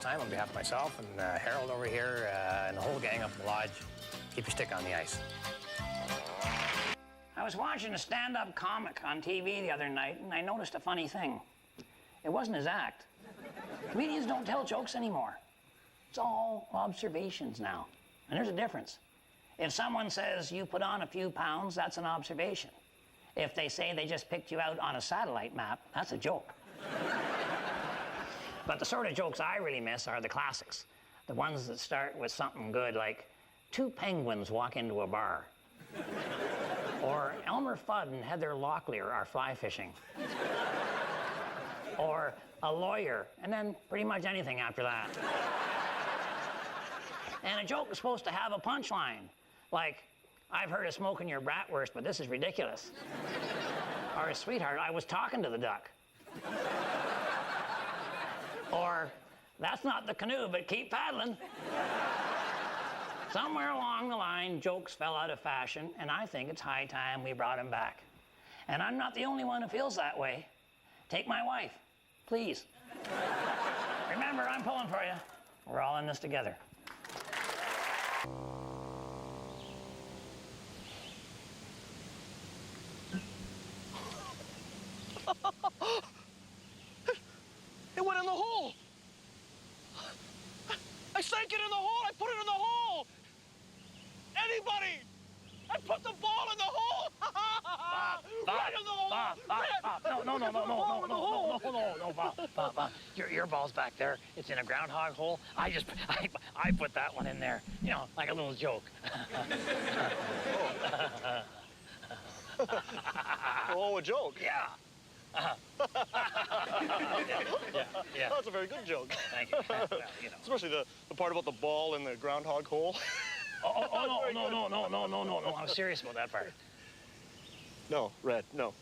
Time on behalf of myself and Harold over here and the whole gang up in the lodge, keep your stick on the ice. I was watching a stand-up comic on TV the other night, and I noticed a funny thing. It wasn't his act. Comedians don't tell jokes anymore. It's all observations now. And there's a difference. If someone says you put on a few pounds, that's an observation. If they say they just picked you out on a satellite map, that's a joke. But the sort of jokes I really miss are the classics. The ones that start with something good like, 2 penguins walk into a bar. Or Elmer Fudd and Heather Locklear are fly fishing. Or a lawyer, and then pretty much anything after that. And a joke is supposed to have a punchline, like, I've heard of smoking your bratwurst, but this is ridiculous. Or, sweetheart, I was talking to the duck. Or, that's not the canoe, but keep paddling. Somewhere along the line, jokes fell out of fashion, and I think it's high time we brought them back. And I'm not the only one who feels that way. Take my wife, please. Remember, I'm pulling for you. We're all in this together. It went in the hole. I sank it in the hole. I put it in the hole. Anybody? I put the ball in the hole. Right in the hole. Bob. Your ball's back there. It's in a groundhog hole. I put that one in there. You know, like a little joke. Oh, a joke. Yeah. Yeah. That's a very good joke. Thank you. Well, you know. Especially the part about the ball in the groundhog hole. No. I'm serious about that part. No, Red, no.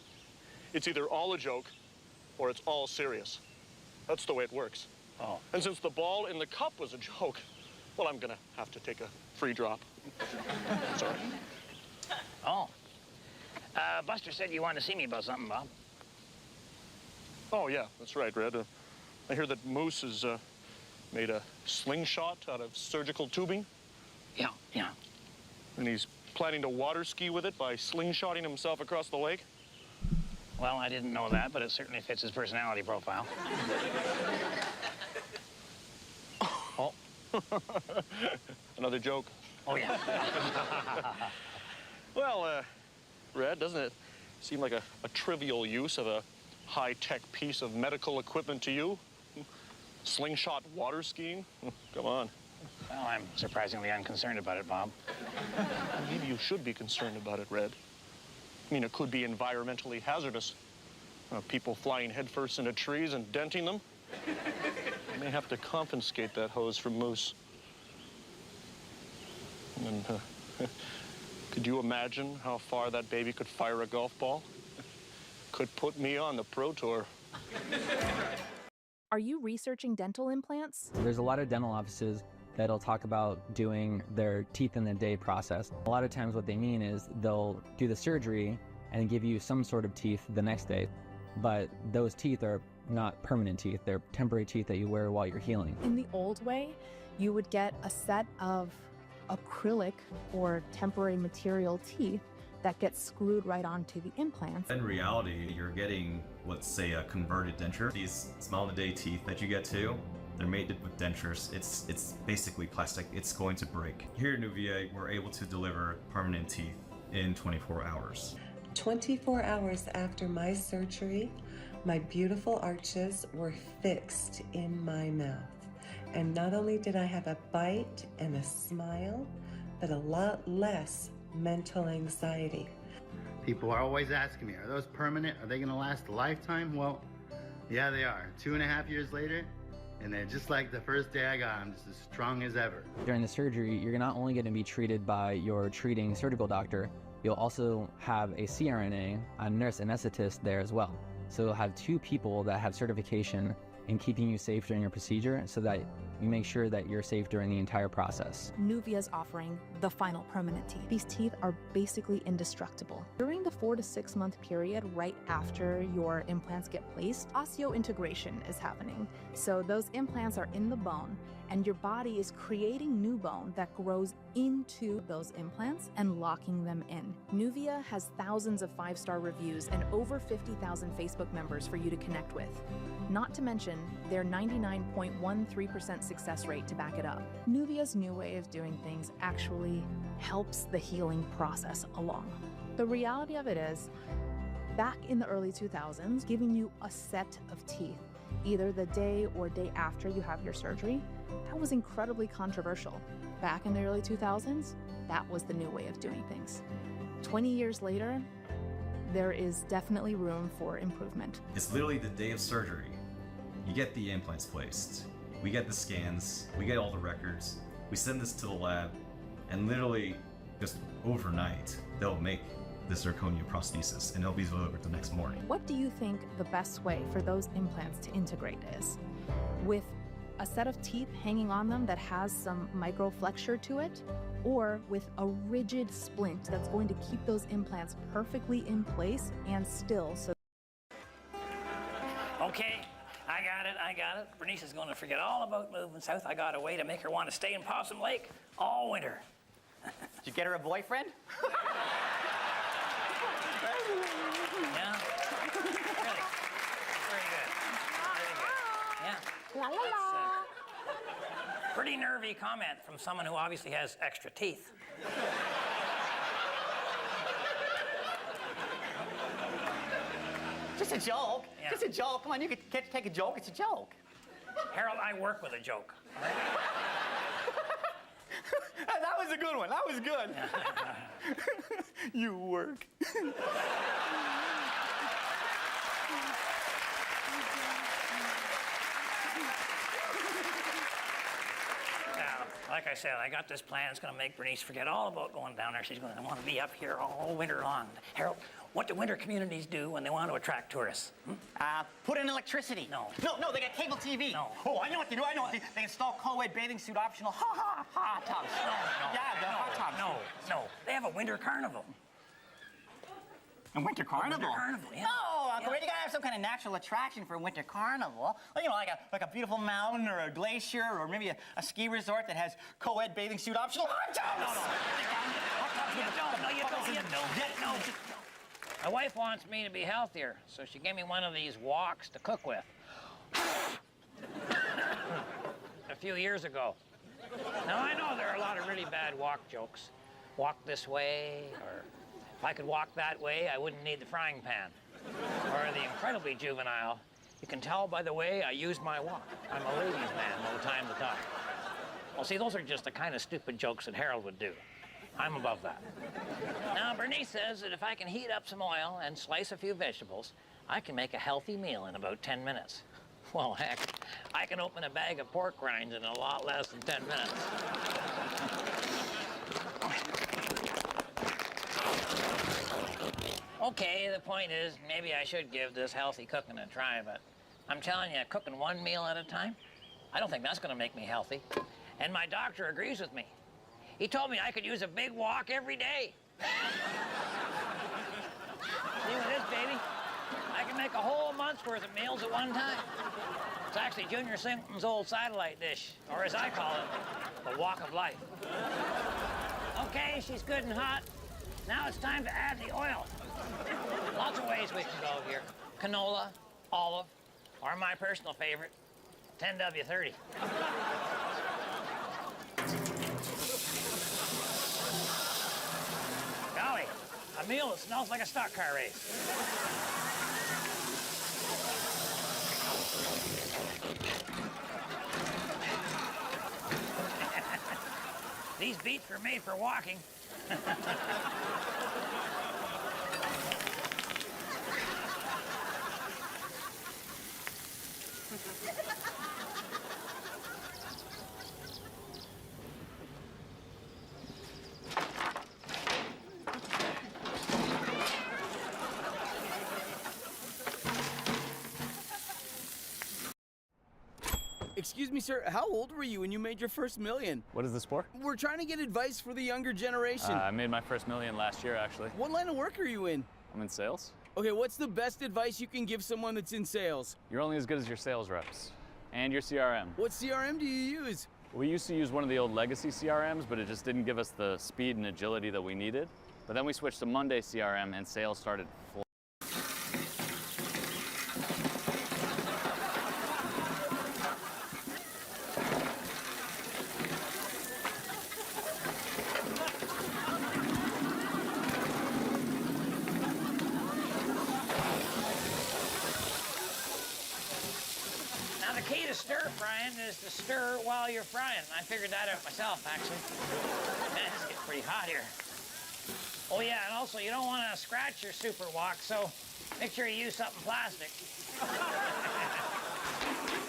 It's either all a joke or it's all serious. That's the way it works. Oh. And since the ball in the cup was a joke, well, I'm gonna have to take a free drop. Sorry. Oh. Buster said you wanted to see me about something, Bob. Oh, yeah, that's right, Red. I hear that Moose has made a slingshot out of surgical tubing. Yeah. And he's planning to water ski with it by slingshotting himself across the lake. Well, I didn't know that, but it certainly fits his personality profile. Oh. Another joke. Oh, yeah. Well, Red, doesn't it seem like a trivial use of a high-tech piece of medical equipment to you? Slingshot water skiing? Come on. Well, I'm surprisingly unconcerned about it, Bob. Maybe you should be concerned about it, Red. I mean, it could be environmentally hazardous. People flying headfirst into trees and denting them. You may have to confiscate that hose from Moose. And could you imagine how far that baby could fire a golf ball? Could put me on the Pro Tour. Are you researching dental implants? There's a lot of dental offices that'll talk about doing their teeth in the day process. A lot of times what they mean is they'll do the surgery and give you some sort of teeth the next day. But those teeth are not permanent teeth. They're temporary teeth that you wear while you're healing. In the old way, you would get a set of acrylic or temporary material teeth that gets screwed right onto the implants. In reality, you're getting, let's say, a converted denture. These small-in-the-day teeth that you get too, they're made with dentures. It's basically plastic. It's going to break. Here at New VA, we're able to deliver permanent teeth in 24 hours. 24 hours after my surgery, my beautiful arches were fixed in my mouth. And not only did I have a bite and a smile, but a lot less mental anxiety. People are always asking me, are those permanent? Are they gonna last a lifetime? Well, yeah, they are. 2.5 years later, and they're just like the first day I got them, just as strong as ever. During the surgery, you're not only going to be treated by your treating surgical doctor, you'll also have a CRNA, a nurse anesthetist there as well. So you'll have 2 people that have certification in keeping you safe during your procedure so that you make sure that you're safe during the entire process. Nuvia's offering the final permanent teeth. These teeth are basically indestructible. During the 4 to 6 month period right after your implants get placed, osseointegration is happening. So those implants are in the bone, and your body is creating new bone that grows into those implants and locking them in. Nuvia has thousands of 5-star reviews and over 50,000 Facebook members for you to connect with. Not to mention their 99.13% success rate to back it up. Nuvia's new way of doing things actually helps the healing process along. The reality of it is, back in the early 2000s, giving you a set of teeth either the day or day after you have your surgery, that was incredibly controversial. Back in the early 2000s, that was the new way of doing things. 20 years later, there is definitely room for improvement. It's literally the day of surgery. You get the implants placed. We get the scans, we get all the records, we send this to the lab, and literally just overnight, they'll make the zirconia prosthesis and it'll be delivered the next morning. What do you think the best way for those implants to integrate is? With a set of teeth hanging on them that has some microflexure to it, or with a rigid splint that's going to keep those implants perfectly in place and still? So Okay, I got it. Bernice is going to forget all about moving south. I got a way to make her want to stay in Possum Lake all winter. Did you get her a boyfriend? Yeah. Really. Very good. Very good. Yeah. la la la. Pretty nervy comment from someone who obviously has extra teeth. Just a joke. Yeah. Just a joke. Come on, you can take a joke. It's a joke. Harold, I work with a joke. Right? That was a good one. That was good. You work. Now, like I said, I got this plan. It's going to make Bernice forget all about going down there. She's going to want to be up here all winter long. Harold, what do winter communities do when they want to attract tourists? Put in electricity. No. No, they got cable TV. No. Oh, I know what they do. I know what they install co-ed bathing suit optional hot tubs. No. Yeah, the hot tubs. No. They have a winter carnival. A winter carnival? Winter carnival, yeah. No, Uncle Yeah. Ray, you gotta have some kind of natural attraction for a winter carnival. Well, you know, like a beautiful mountain or a glacier or maybe a ski resort that has co-ed bathing suit optional hot tubs. No. My wife wants me to be healthier, so she gave me one of these walks to cook with. A few years ago. Now, I know there are a lot of really bad walk jokes. Walk this way, or if I could walk that way, I wouldn't need the frying pan. Or the incredibly juvenile, you can tell by the way I use my walk. I'm a ladies' man, no time to talk. Well, see, those are just the kind of stupid jokes that Harold would do. I'm above that. Now, Bernice says that if I can heat up some oil and slice a few vegetables, I can make a healthy meal in about 10 minutes. Well, heck, I can open a bag of pork rinds in a lot less than 10 minutes. Okay, the point is, maybe I should give this healthy cooking a try, but I'm telling you, cooking one meal at a time, I don't think that's gonna make me healthy. And my doctor agrees with me. He told me I could use a big walk every day. See what it is, baby? I can make a whole month's worth of meals at one time. It's actually Junior Simpson's old satellite dish, or as I call it, the walk of life. Okay, she's good and hot. Now it's time to add the oil. Lots of ways we can go here. Canola, olive, or my personal favorite, 10W30. Golly, a meal that smells like a stock car race. These beets were made for walking. Excuse Excuse me, sir, how old were you when you made your first million? What is this for? We're trying to get advice for the younger generation. I made my first million last year, actually. What line of work are you in? I'm in sales. Okay, what's the best advice you can give someone that's in sales? You're only as good as your sales reps and your CRM. What CRM do you use? We used to use one of the old legacy CRMs, but it just didn't give us the speed and agility that we needed. But then we switched to Monday CRM and sales started flying. Now, the key to stir frying is to stir while you're frying. I figured that out myself, actually. Man, it's getting pretty hot here. Oh, yeah, and also, you don't want to scratch your super wok, so make sure you use something plastic.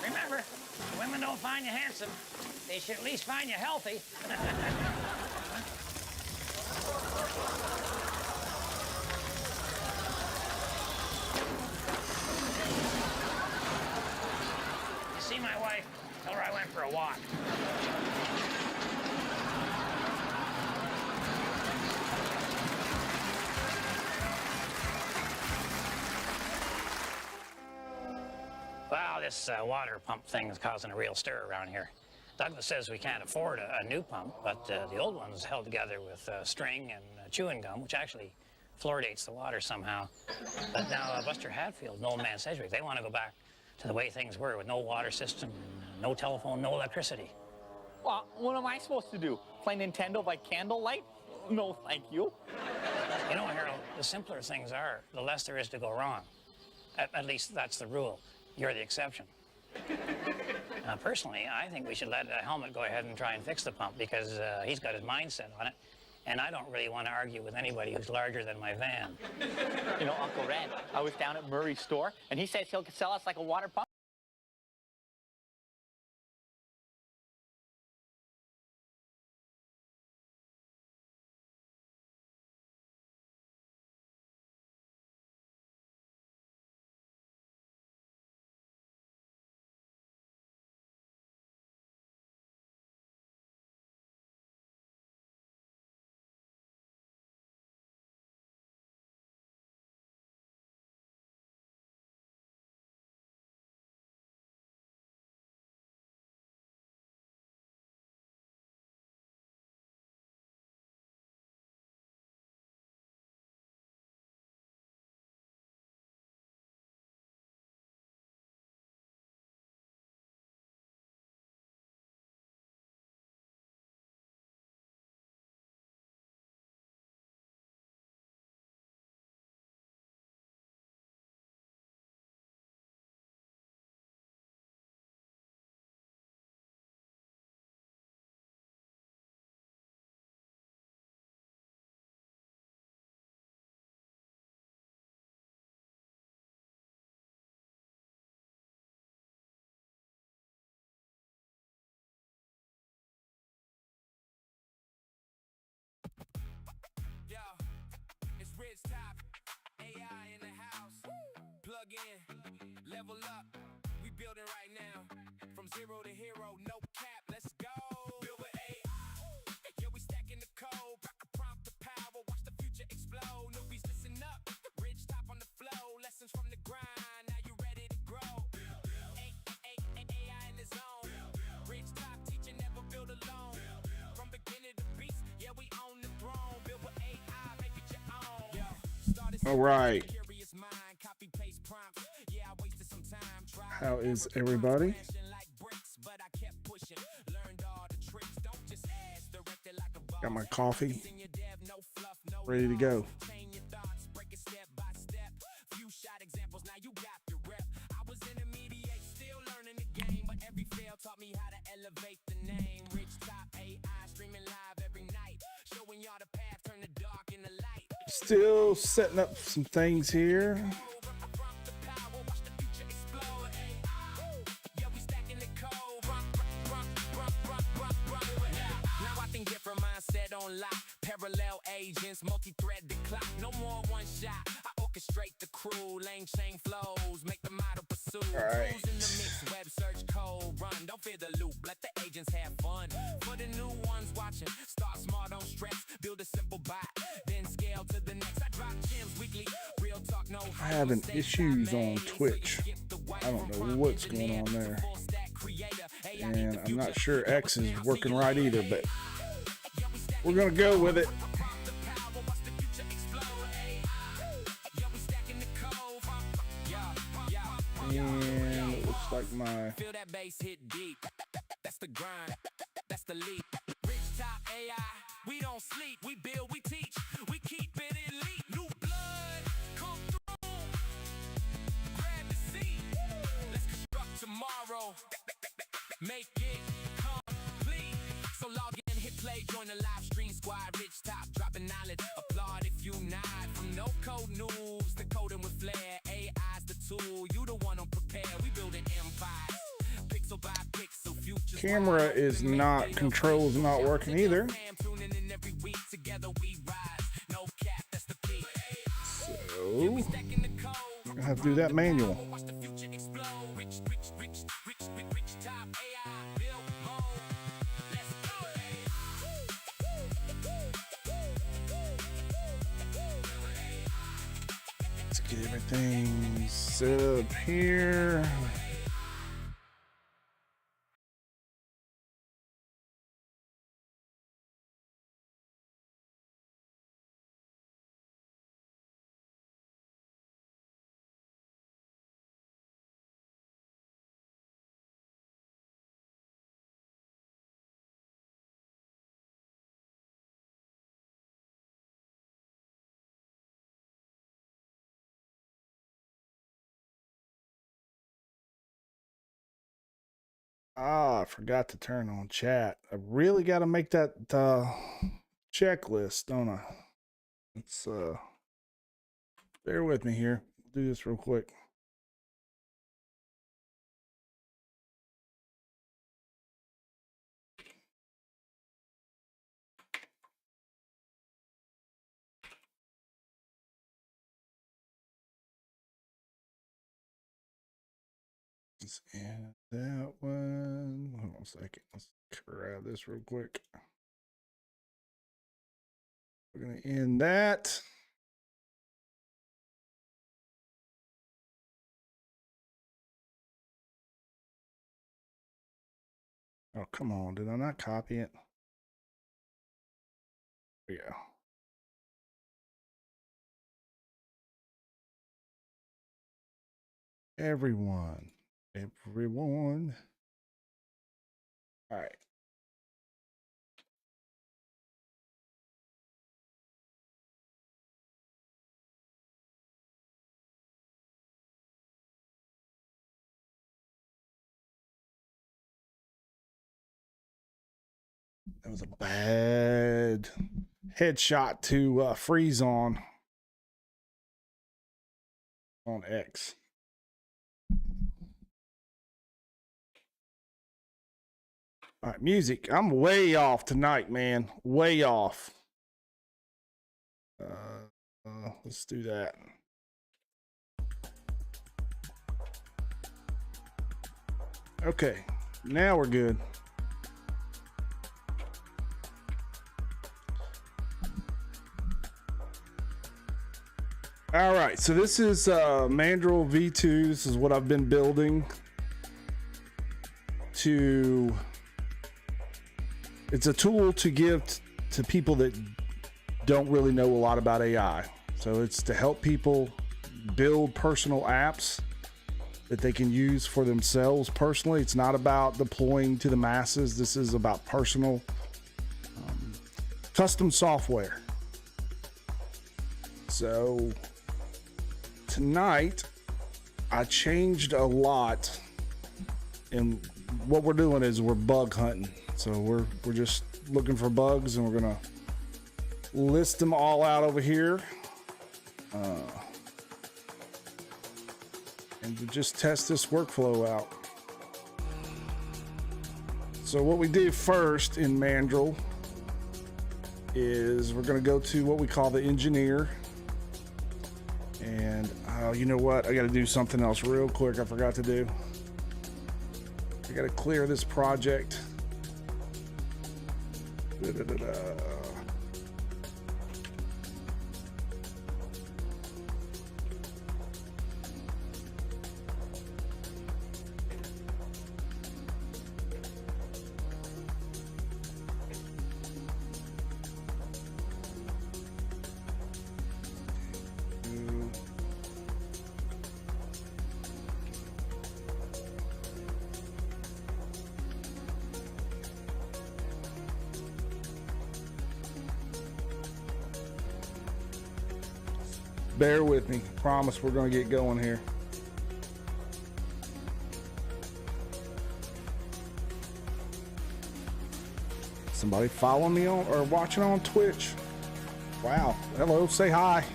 Remember, if women don't find you handsome, they should at least find you healthy. You see my wife? Tell her I went for a walk. Wow, this water pump thing is causing a real stir around here. Douglas says we can't afford a new pump, but the old one is held together with string and chewing gum, which actually fluoridates the water somehow. But now Buster Hatfield and Old Man Sedgwick, they want to go back to the way things were with no water system, no telephone, no electricity. Well, what am I supposed to do? Play Nintendo by candlelight? No, thank you. You know, Harold, the simpler things are, the less there is to go wrong. At least that's the rule. You're the exception. Personally, I think we should let Helmut go ahead and try and fix the pump because he's got his mind set on it, and I don't really want to argue with anybody who's larger than my van. You know, Uncle Red, I was down at Murray's store, and he says he'll sell us like a water pump. RidgetopAi in the house. Plug in, level up. We building right now. From zero to hero, no cap. Let's go. Build with AI. Yeah, we stacking the code. Back to prompt the power. Watch the future explode. Newbies, listen up. Ridgetop on the flow. Lessons from the grind. Now you ready to grow. AI in the zone. Ridgetop teaching, never build alone. From beginning to beast, yeah, we own the throne. Build with AI, make it your own. All right. How is everybody? Got my coffee, ready to go. Still setting up some things here. Parallel agents, multi-thread the clock. No more one shot. I orchestrate the crew, lane chain flows, make the model All right. Web search code run. Don't fear the loop. Let the agents have fun. For the new ones watching, start smart, don't stress. Build a simple bot, then scale to the next. I drop gems weekly. Real talk, no. Having issues on Twitch. I don't know what's going on there. And I'm not sure X is working right either, but we're gonna go with it. And it looks like my Feel that bass hit deep. That's the grind. That's the leap. RidgetopAi. We don't sleep. We build. We teach. We keep it elite. New blood come through. Grab the seat. Let's construct tomorrow. Make it complete. So log in, hit play, join the live stream squad. Rich Top dropping knowledge. Applaud if you nod. From no code news to coding with flair. AI's the tool. You the one on prepare. We building empires. Pixel by pixel. Futures. camera is not, controls not working either. So I'm gonna have to do that manual. Let's get everything set up here. Ah, I forgot to turn on chat. I really got to make that checklist, don't I? Let's bear with me here. Do this real quick. And that one. Hold on a second. Let's grab this real quick. We're going to end that. Oh, come on. Did I not copy it? There we go. Everyone. All right. That was a bad headshot to freeze on X. All right, music. I'm way off tonight, man. Way off. Let's do that. Okay, now we're good. All right, so this is Mandrill V2. This is what I've been building to. It's a tool to give to people that don't really know a lot about AI. So it's to help people build personal apps that they can use for themselves personally. It's not about deploying to the masses. This is about personal custom software. So tonight I changed a lot, and what we're doing is we're bug hunting. So we're just looking for bugs, and we're gonna list them all out over here, and to just test this workflow out. So what we do first in Mandrill is we're gonna go to what we call the engineer, And you know what? I got to do something else real quick. I forgot to do. I got to clear this project. Bear with me. Promise we're going to get going here. Somebody following me on or watching on Twitch. Wow. Hello. Say hi.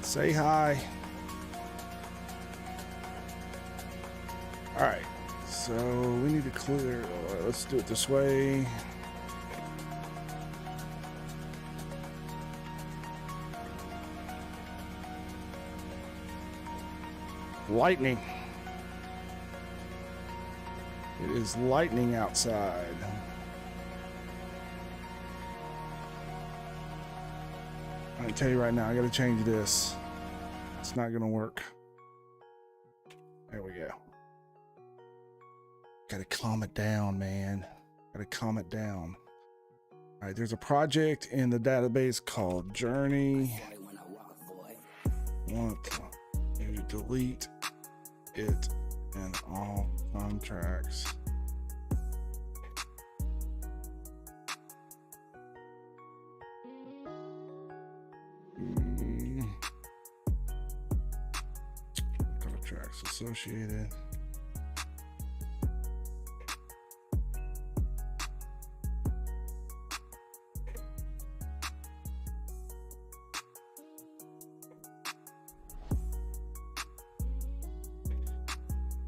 Say hi. All right. So we need to clear. Let's do it this way. Lightning. It is lightning outside. I tell you right now, I gotta change this. It's not gonna work. There we go. Gotta calm it down, man. Gotta calm it down. All right, there's a project in the database called Journey. Want to delete it and all contracts. Contracts associated.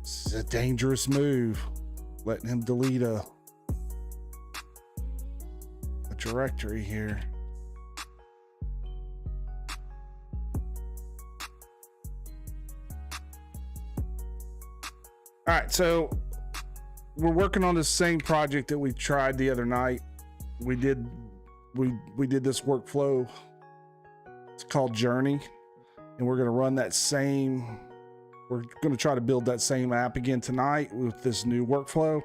This is a dangerous move, letting him delete a directory here. All right, so we're working on the same project that we tried the other night. We did this workflow. It's called Journey, and we're going to run that same. We're going to try to build that same app again tonight with this new workflow.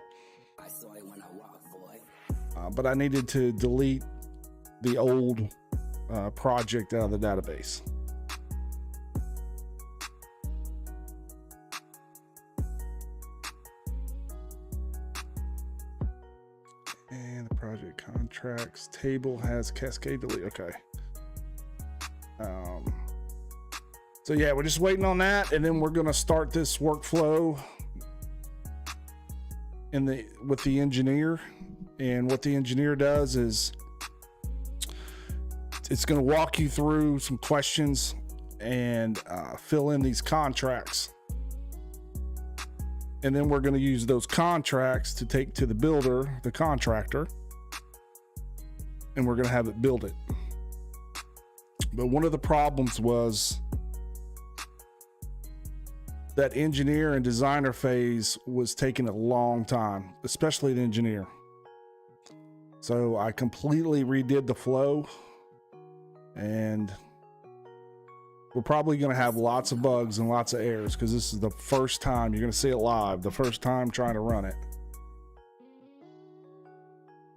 But I needed to delete the old project out of the database. And the project contracts table has cascade delete. Okay. So yeah, we're just waiting on that, and then we're going to start this workflow with the engineer. And what the engineer does is it's going to walk you through some questions and fill in these contracts. And then we're going to use those contracts to take to the builder, the contractor, and we're going to have it build it. But one of the problems was that engineer and designer phase was taking a long time, especially the engineer. So I completely redid the flow, and we're probably going to have lots of bugs and lots of errors because this is the first time you're going to see it live, the first time trying to run it.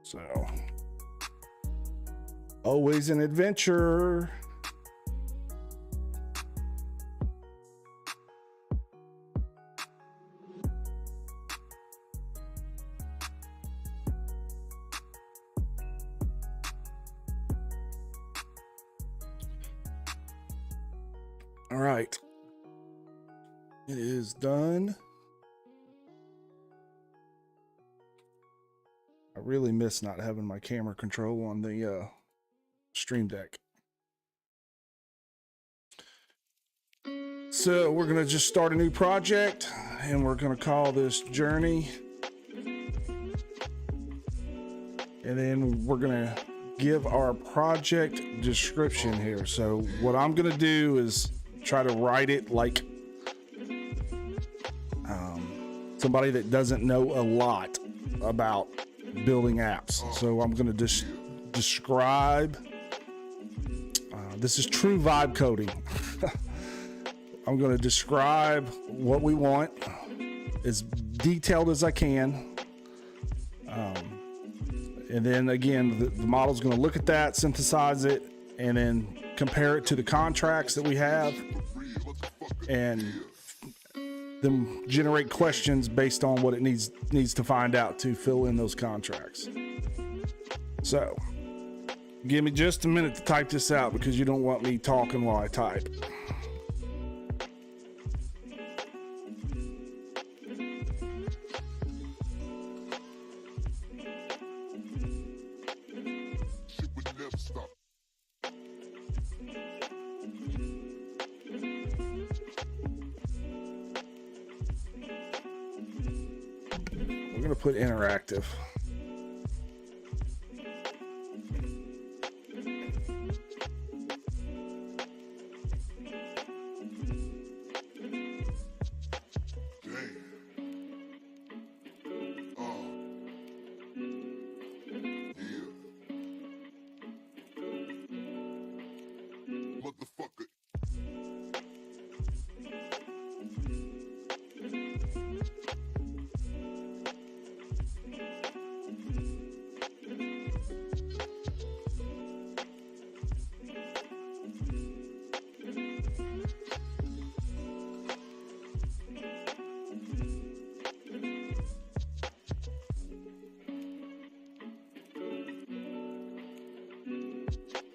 So, always an adventure. All right, it is done. I really miss not having my camera control on the Stream Deck. So we're gonna just start a new project, and we're gonna call this Journey. And then we're gonna give our project description here. So what I'm going to do is try to write it like somebody that doesn't know a lot about building apps. So I'm going to just describe. This is true vibe coding. I'm going to describe what we want as detailed as I can. And then again, the model's going to look at that, synthesize it, and then compare it to the contracts that we have, and then generate questions based on what it needs to find out to fill in those contracts. So, give me just a minute to type this out because you don't want me talking while I type. We're going to put interactive.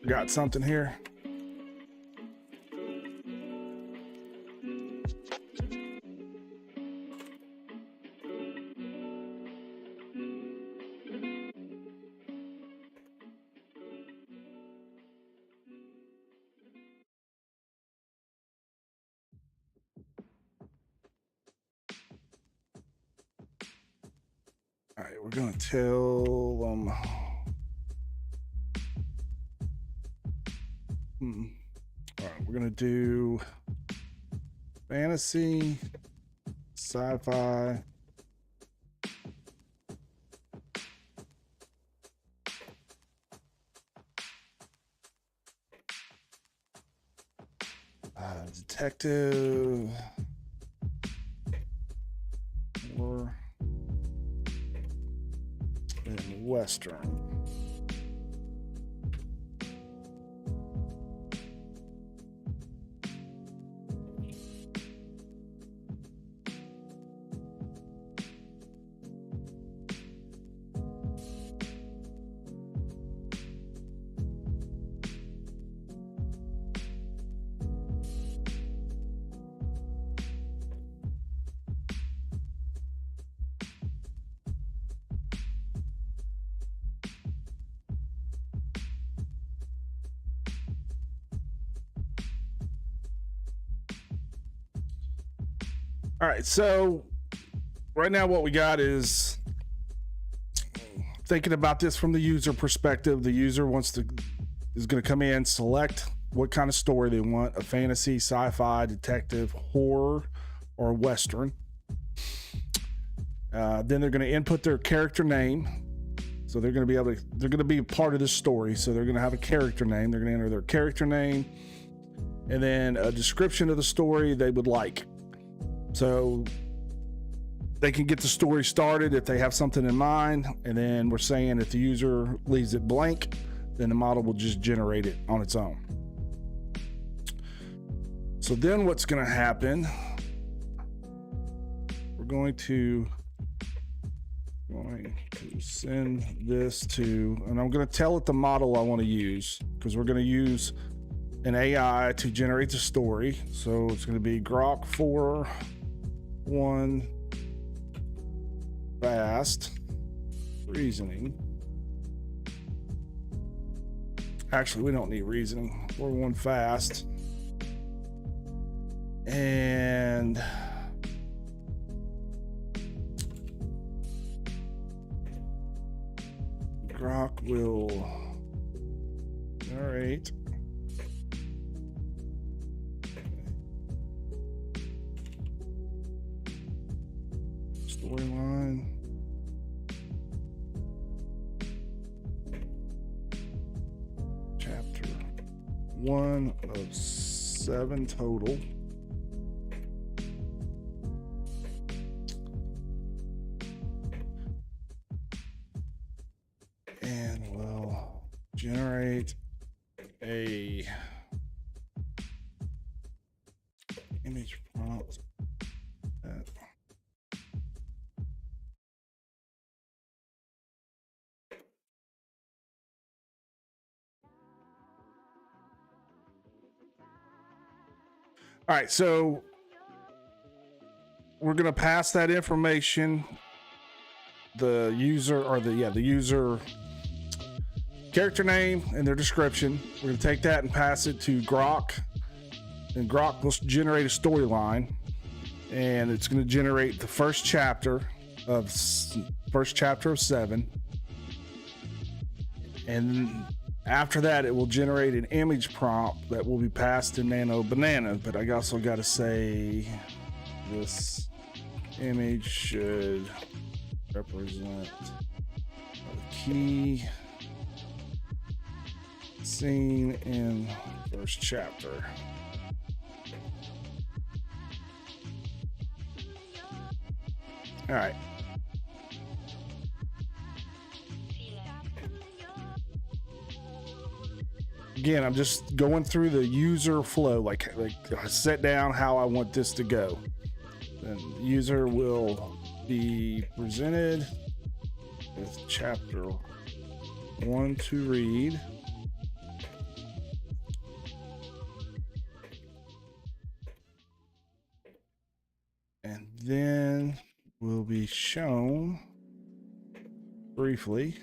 Got something here. All right, we're going to tell them. All right, we're going to do fantasy, sci-fi, detective, or and Western. All right, so right now what we got is thinking about this from the user perspective. The user is going to come in, select what kind of story they want: a fantasy, sci-fi, detective, horror, or Western. Then they're going to input their character name. So they're going to be a part of this story. So they're going to have a character name. They're going to enter their character name and then a description of the story they would like. So they can get the story started if they have something in mind. And then we're saying if the user leaves it blank, then the model will just generate it on its own. So then what's going to happen, we're going to send this to, and I'm going to tell it the model I want to use, because we're going to use an AI to generate the story. So it's going to be Grok 4.1 fast reasoning. Actually, we don't need reasoning. 4.1 fast. And Grok will Generate. Storyline. Chapter 1 of 7 total. And we'll generate a image prompt that all right, so we're going to pass that information, the user or the user character name and their description. We're going to take that and pass it to Grok, and Grok will generate a storyline, and it's going to generate the first chapter of 7, and after that it will generate an image prompt that will be passed to Nano Banana. But I also got to say this image should represent a key scene in first chapter. All right. Again, I'm just going through the user flow, like I set down how I want this to go. Then the user will be presented with chapter 1 to read. And then will be shown briefly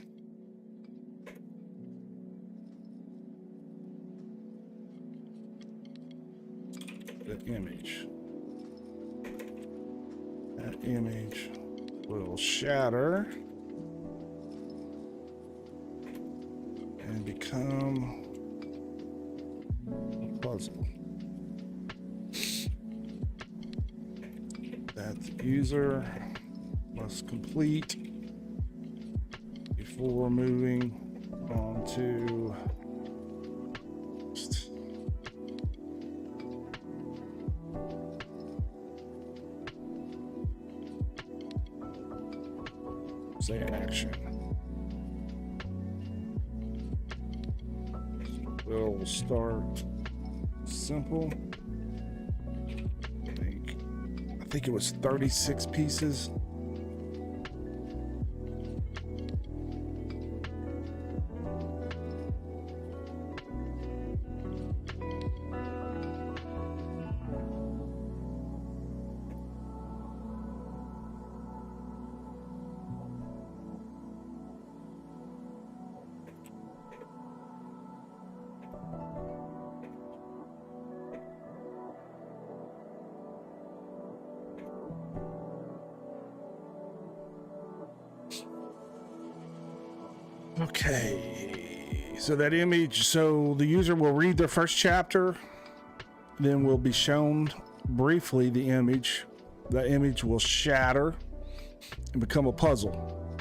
the image. That image will shatter and become a puzzle that the user must complete before moving on to say action. We'll start simple. I think it was 36 pieces. Okay, so that image, so the user will read their first chapter, then will be shown briefly the image. The image will shatter and become a puzzle.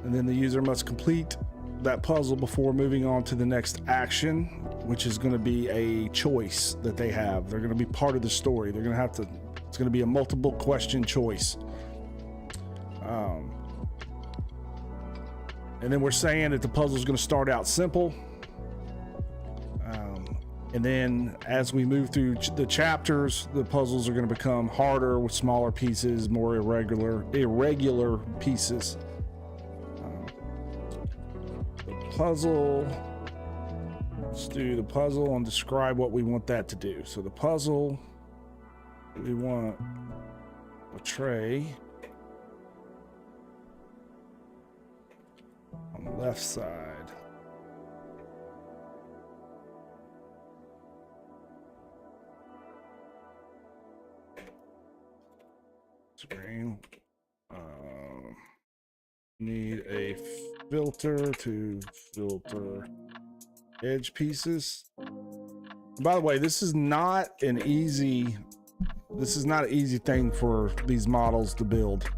And then the user must complete that puzzle before moving on to the next action, which is going to be a choice that they have. They're going to be part of the story. They're going to have to, it's going to be a multiple question choice. And then we're saying that the puzzle is going to start out simple. And then as we move through the chapters, the puzzles are going to become harder with smaller pieces, more irregular pieces. The puzzle, let's do the puzzle and describe what we want that to do. So the puzzle, we want a tray on the left side. Screen. Need a filter to filter edge pieces. By the way, this is not an easy thing for these models to build.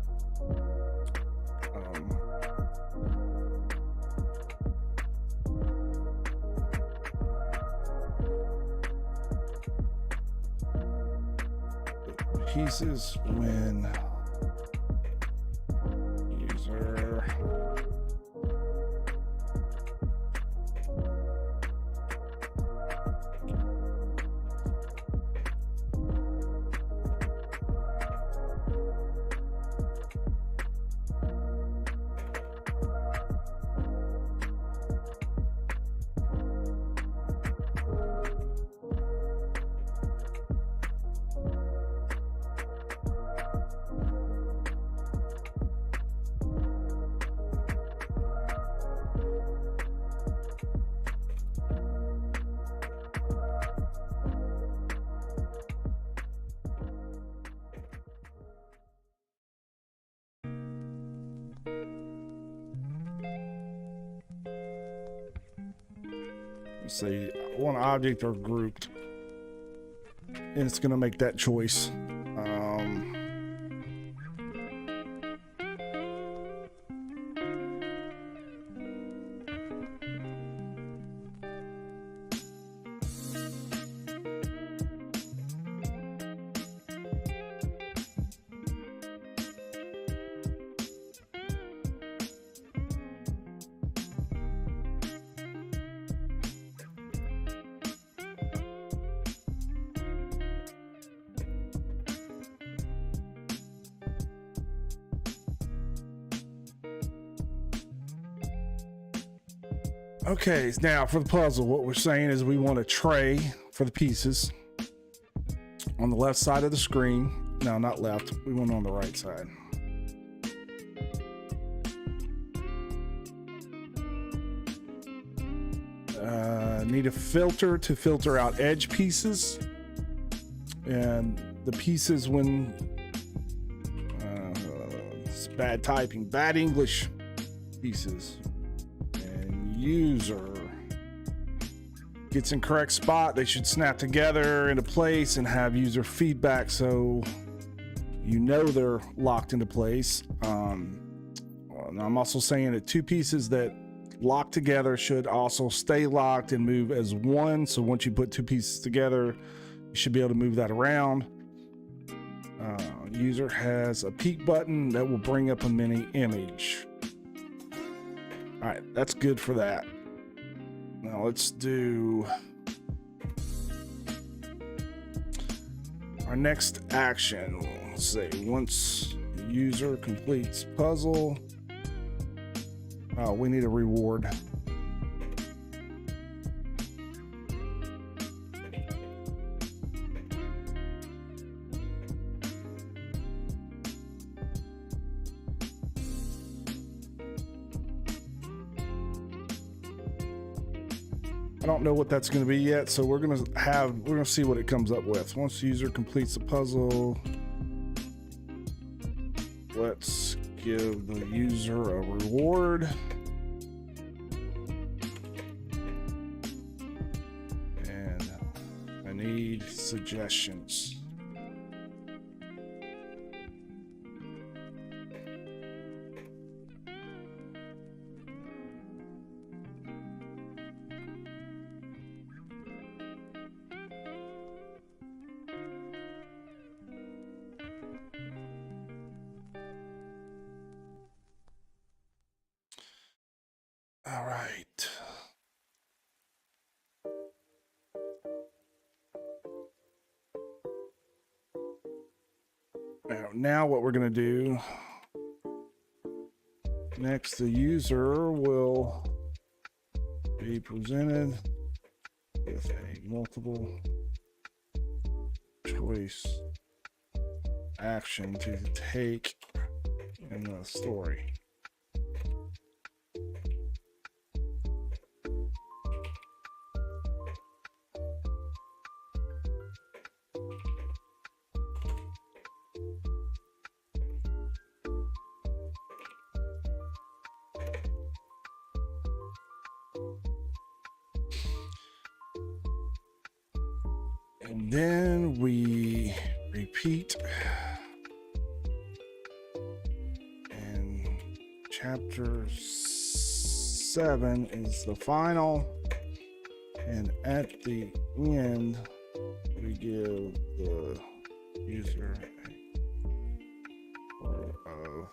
Pieces when user say one object or grouped, and it's going to make that choice. Okay, now for the puzzle, what we're saying is we want a tray for the pieces on the left side of the screen. No, not left. We want on the right side. Need a filter to filter out edge pieces. And the pieces when... it's bad typing. Bad English pieces. User gets in correct spot, they should snap together into place and have user feedback so you know they're locked into place. I'm also saying that two pieces that lock together should also stay locked and move as one, so once you put two pieces together you should be able to move that around. User has a peek button that will bring up a mini image. All right, that's good for that. Now let's do our next action. Let's say once the user completes puzzle. Oh, we need a reward. I don't know what that's going to be yet, so we're going to see what it comes up with. Once the user completes the puzzle, let's give the user a reward. And I need suggestions. All right. Now what we're going to do next, the user will be presented with a multiple choice action to take in the story. And then we repeat. And chapter 7 is the final. And at the end, we give the user a photo of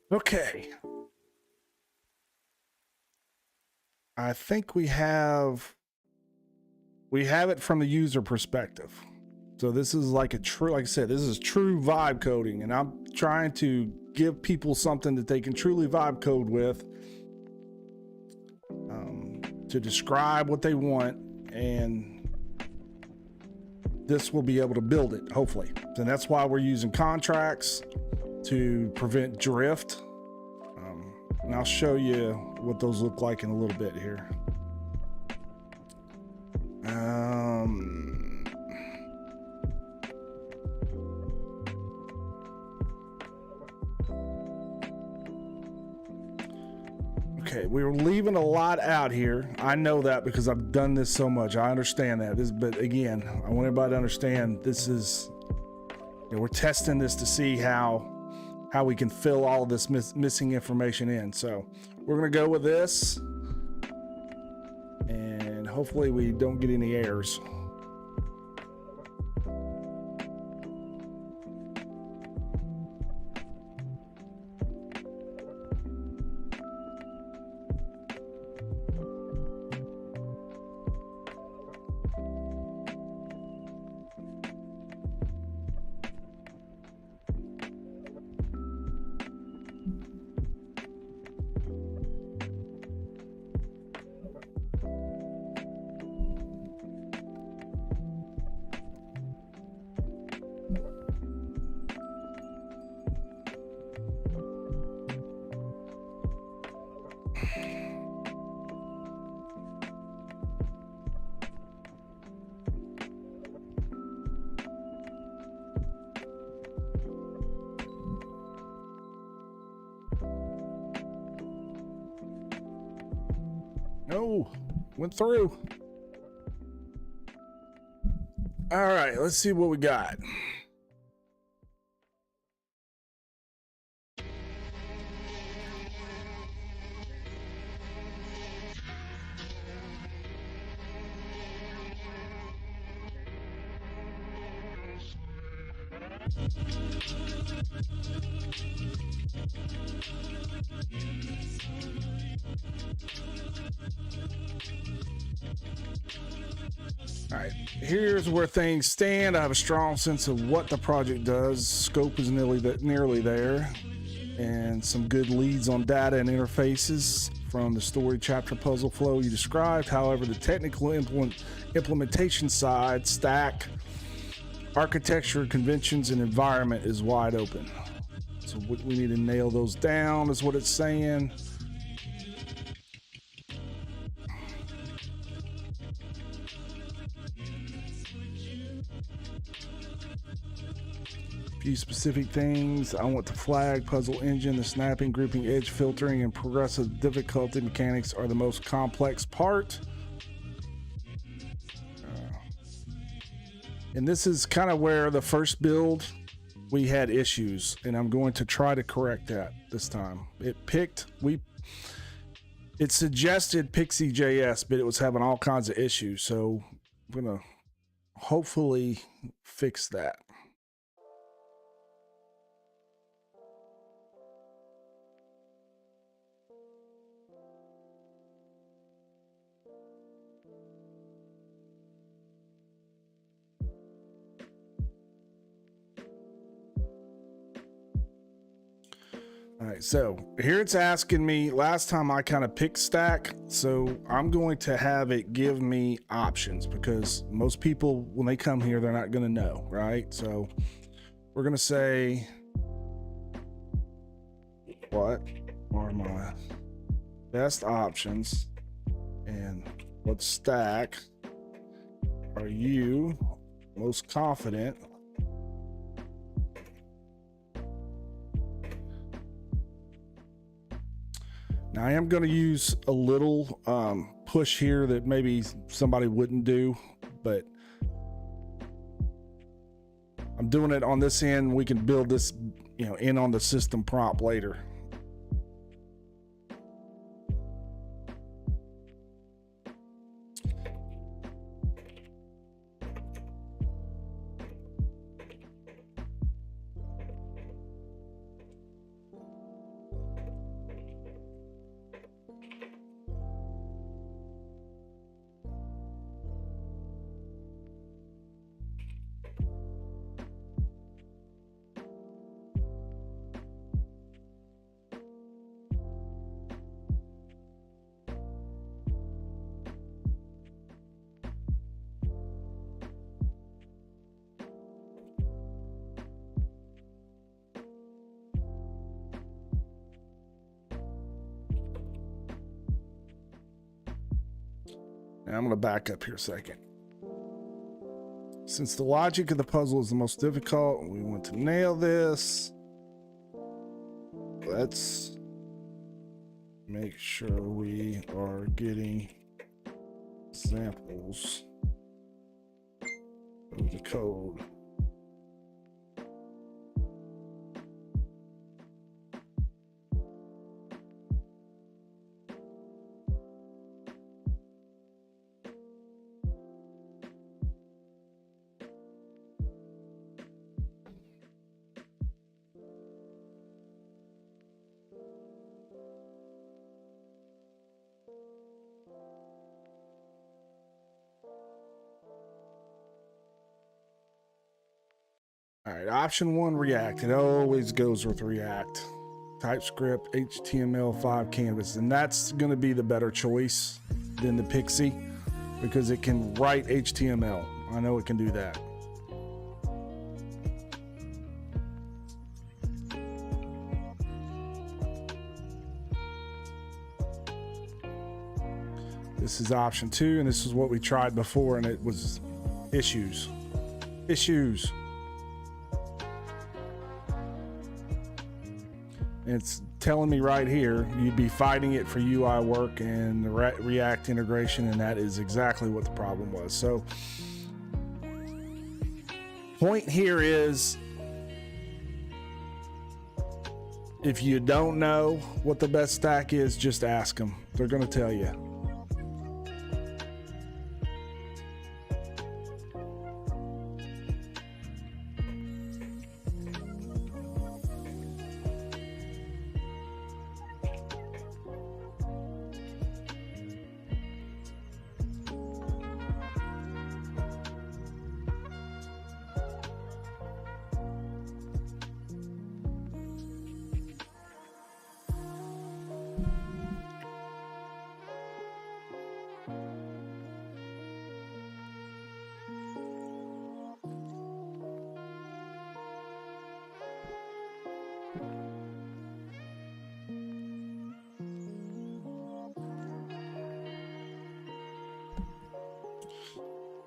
okay. I think we have it from the user perspective. So this is like a true, like I said, this is true vibe coding, and I'm trying to give people something that they can truly vibe code with, to describe what they want, and this will be able to build it, hopefully. And that's why we're using contracts to prevent drift. And I'll show you what those look like in a little bit here. Okay, we were leaving a lot out here. I know that because I've done this so much. I understand that. But again, I want everybody to understand this is, we're testing this to see how we can fill all of this missing information in. So we're going to go with this, and hopefully we don't get any errors. No, went through. All right, let's see what we got. All right, here's where things stand. I have a strong sense of what the project does. Scope is nearly there, and some good leads on data and interfaces from the story chapter puzzle flow you described. However, the technical implementation side, stack, architecture, conventions, and environment is wide open. So we need to nail those down is what it's saying. Few specific things. I want the flag, puzzle engine, the snapping, grouping, edge filtering, and progressive difficulty mechanics are the most complex part. And this is kind of where the first build we had issues, and I'm going to try to correct that this time. It suggested Pixie.js, but it was having all kinds of issues, so I'm gonna hopefully fix that. right, so here it's asking me, last time I kind of picked stack, so I'm going to have it give me options because most people, when they come here, they're not going to know, right? So we're going to say, what are my best options and what stack are you most confident Now, I am going to use a little push here that maybe somebody wouldn't do, but I'm doing it on this end. We can build this, in on the system prompt later. Now I'm going to back up here a second. Since the logic of the puzzle is the most difficult, we want to nail this. Let's make sure we are getting examples of the code. All right, option 1, React. It always goes with React. TypeScript, HTML5 canvas, and that's going to be the better choice than the Pixie because it can write HTML. I know it can do that. This is option 2, and this is what we tried before, and it was issues. Issues. It's telling me right here, you'd be fighting it for UI work and the React integration, and that is exactly what the problem was. So, point here is, if you don't know what the best stack is, just ask them. They're going to tell you.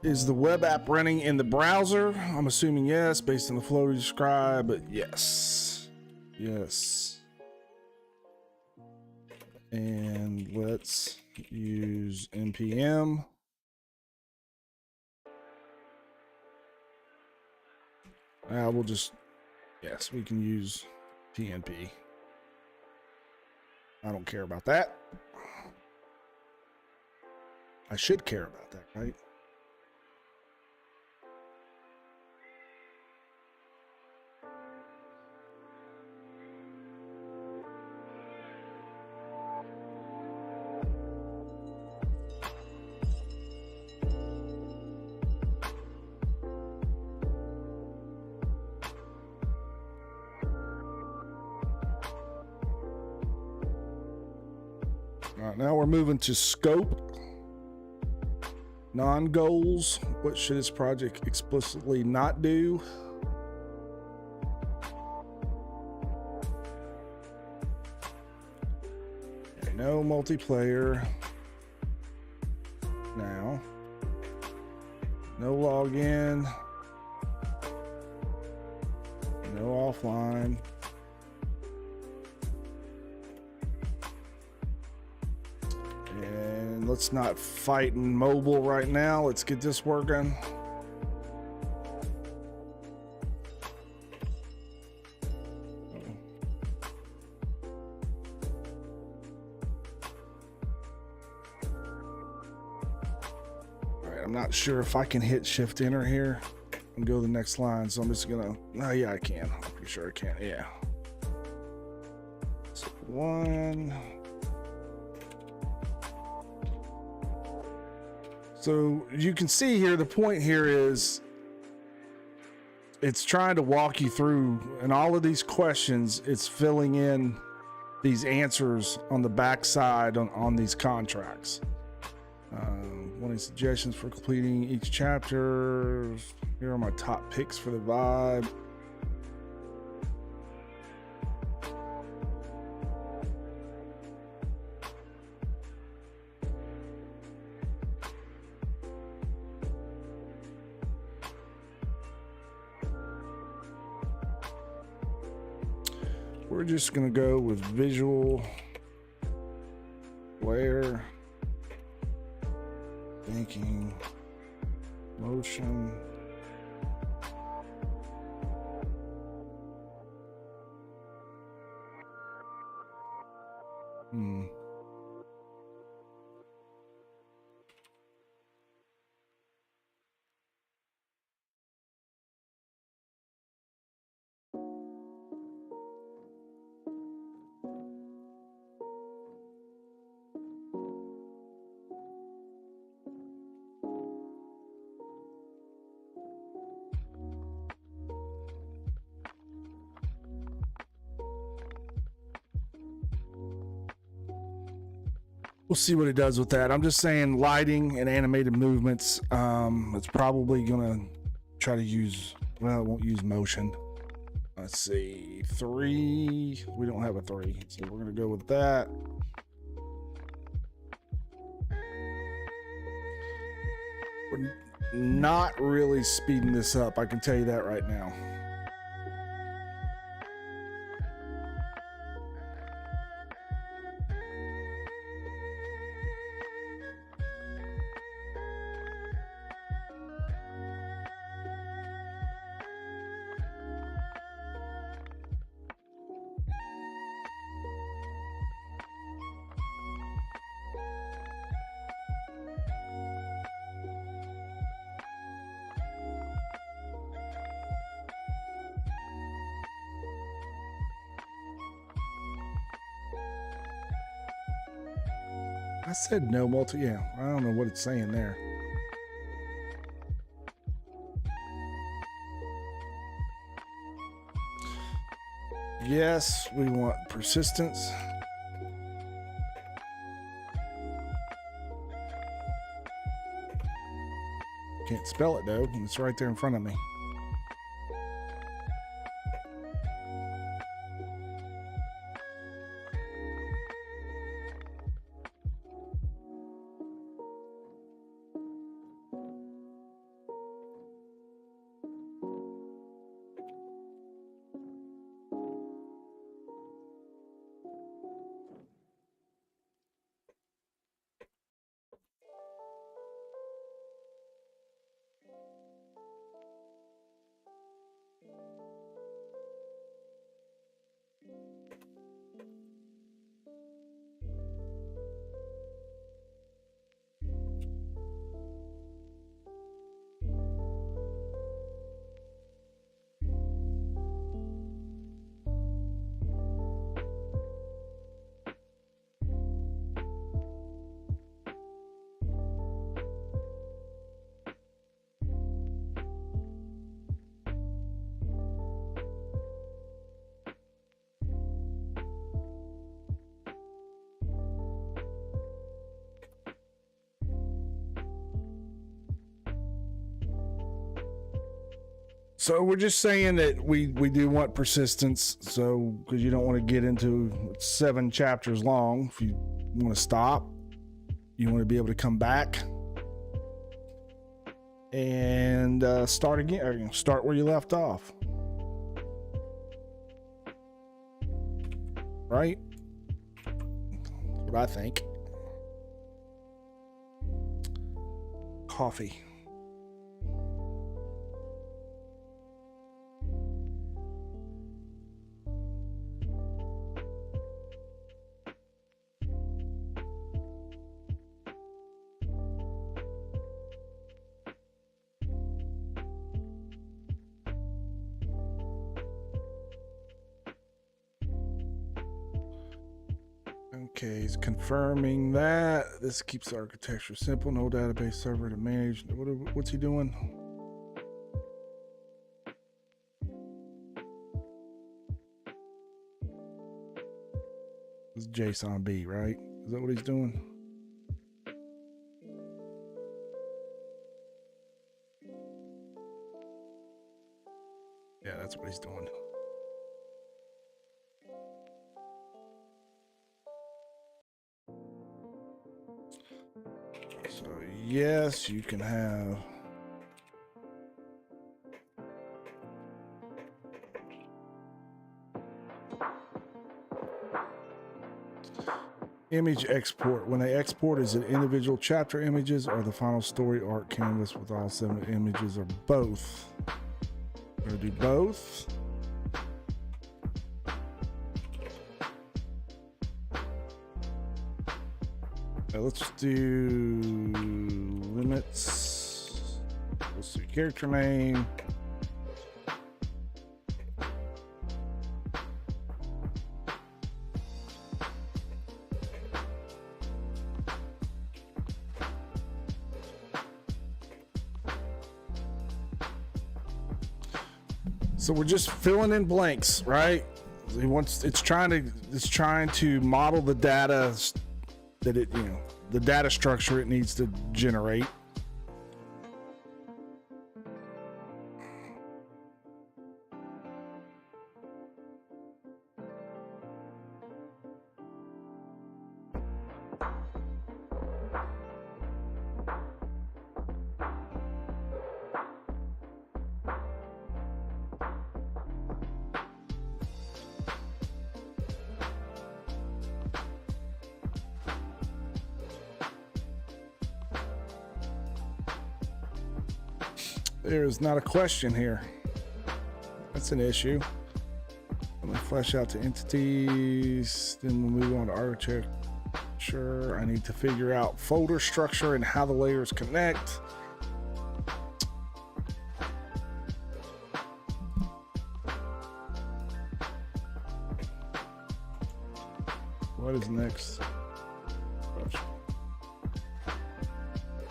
Is the web app running in the browser? I'm assuming yes, based on the flow we described, but yes. Yes. And let's use npm. We'll just, yes, we can use PNP. I don't care about that. I should care about that, right? All right, now we're moving to scope. Non-goals. What should this project explicitly not do? Okay, no multiplayer. Now. No login. No offline. And let's not fight in mobile right now. Let's get this working. All right, I'm not sure if I can hit shift enter here and go to the next line, so I'm just gonna, oh yeah, I can. I'm pretty sure I can, yeah. So 1. So you can see here, the point here is it's trying to walk you through, and all of these questions, it's filling in these answers on the back side on these contracts. Wanting suggestions for completing each chapter. Here are my top picks for the vibe. We're just going to go with visual, layer, thinking, motion. We'll see what it does with that. I'm just saying lighting and animated movements. It's probably gonna try to use, well, it won't use motion. Let's see, 3. We don't have a 3, so we're gonna go with that. We're not really speeding this up, I can tell you that right now. I said no multi, yeah, I don't know what it's saying there. Yes, we want persistence. Can't spell it though, it's right there in front of me. So we're just saying that we do want persistence. So because you don't want to get into 7 chapters long. If you want to stop, you want to be able to come back and start again, or start where you left off. Right? That's what I think. Coffee. Okay, he's confirming that this keeps the architecture simple, no database server to manage. What's he doing? This is JSON B, right? Is that what he's doing? Yeah, that's what he's doing. So yes, you can have image export. When they export, is it individual chapter images or the final story arc canvas with all 7 images, or both? We're gonna do both. Let's do limits. Let's do character name. So we're just filling in blanks, right? It's trying to model the data that it, the data structure it needs to generate. There is not a question here. That's an issue. I'm gonna flesh out the entities, then we'll move on to architecture. I need to figure out folder structure and how the layers connect. What is next?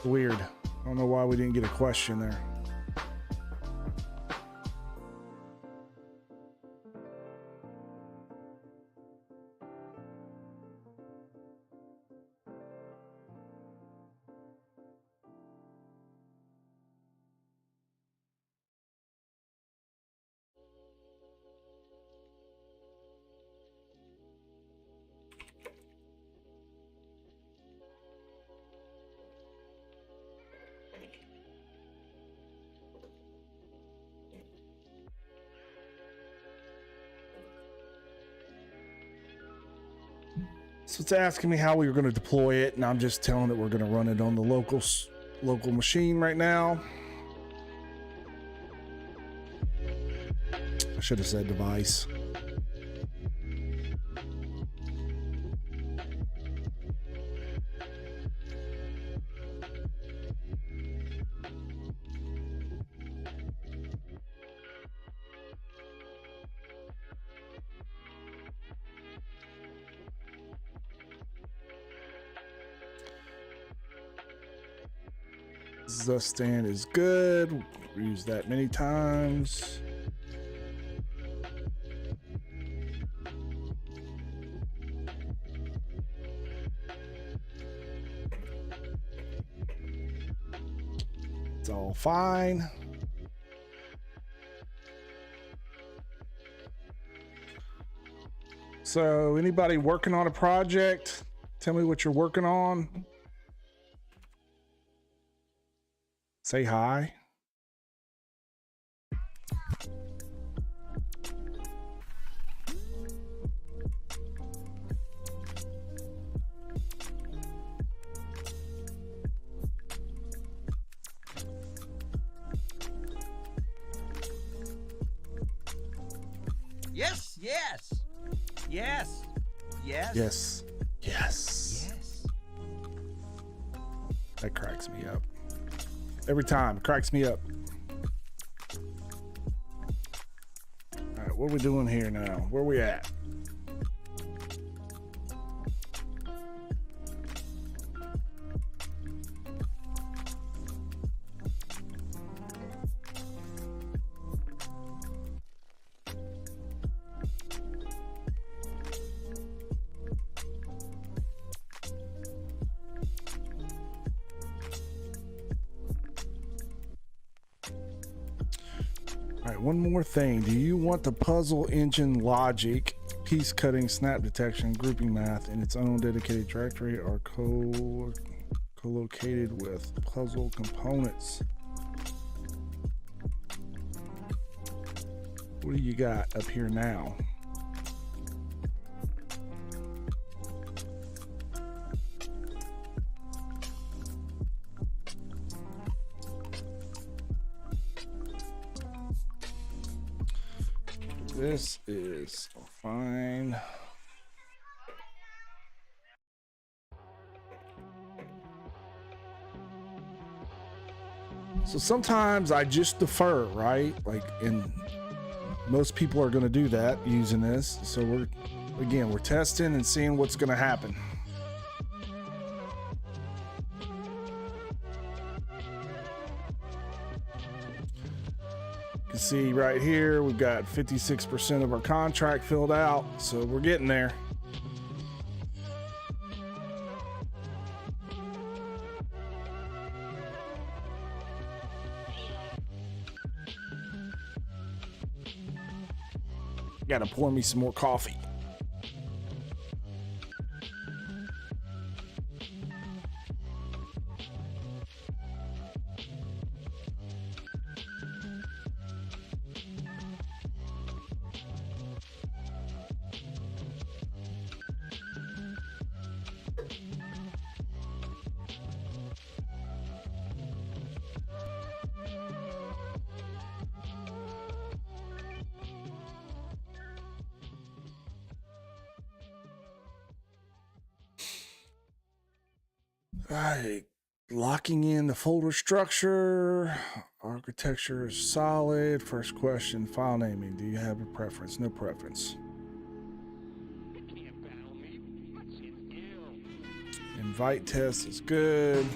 Weird. I don't know why we didn't get a question there. So it's asking me how we were going to deploy it, and I'm just telling it we're going to run it on the local machine right now. I should have said device. The stand is good. We use that many times. It's all fine. So anybody working on a project, tell me what you're working on. Say hi. Yes, yes, yes, yes. Yes. Yes. Yes. That cracks me up. Every time, it cracks me up. All right, what are we doing here now? Where are we at? All right, one more thing. Do you want the puzzle engine logic, piece cutting, snap detection, grouping math in its own dedicated directory or co-located with puzzle components? What do you got up here now? This is fine. So sometimes I just defer, right? Like, and most people are going to do that using this. So we're testing and seeing what's going to happen. You can see right here, we've got 56% of our contract filled out. So we're getting there. Gotta pour me some more coffee. All right, locking in the folder structure. Architecture is solid. First question, file naming. Do you have a preference? No preference. Invite test is good.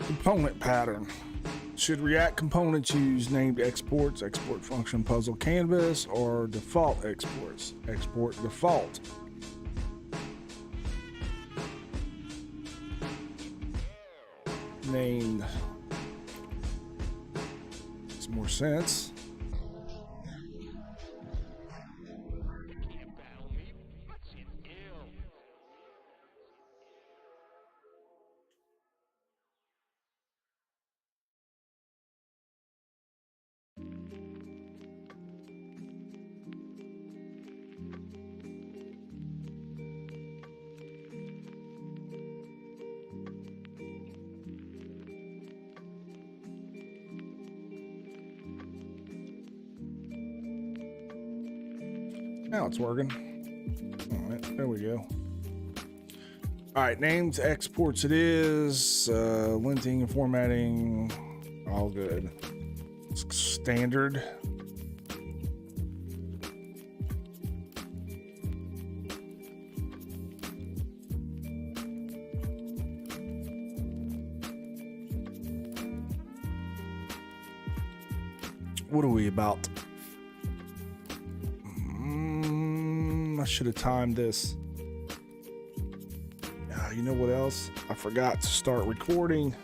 Component pattern. Should React components use named exports, export function puzzle canvas, or default exports? Export default. Named makes more sense. Now it's working. All right, there we go. All right, names, exports it is. Linting and formatting, all good. Standard. What are we about? I should have timed this. You know what else? I forgot to start recording.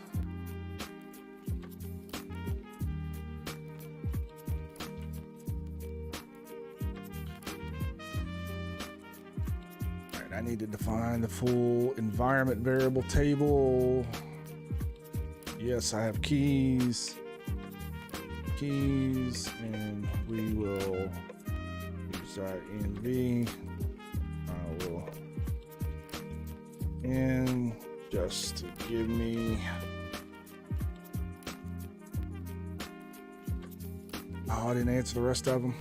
All right, I need to define the full environment variable table. Yes, I have keys. And we will use .env. I will and just to give me I didn't answer the rest of them.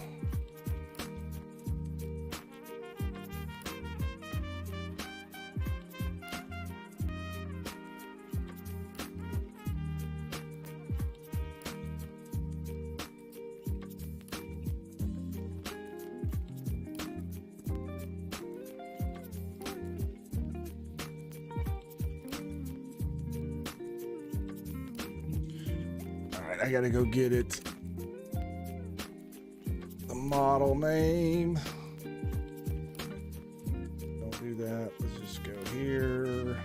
I gotta go get it. The model name. Don't do that. Let's just go here.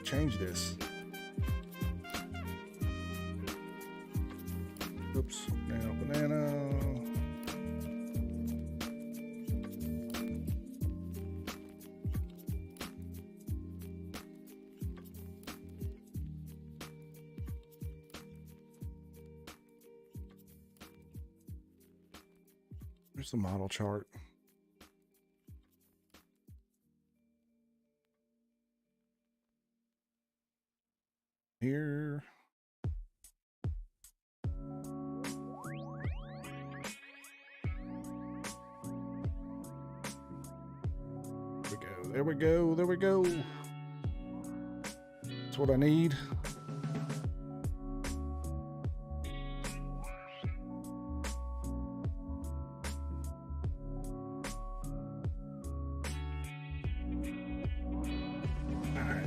Change this. Oops. Banana. There's the model chart. Here. There we go. There we go. That's what I need.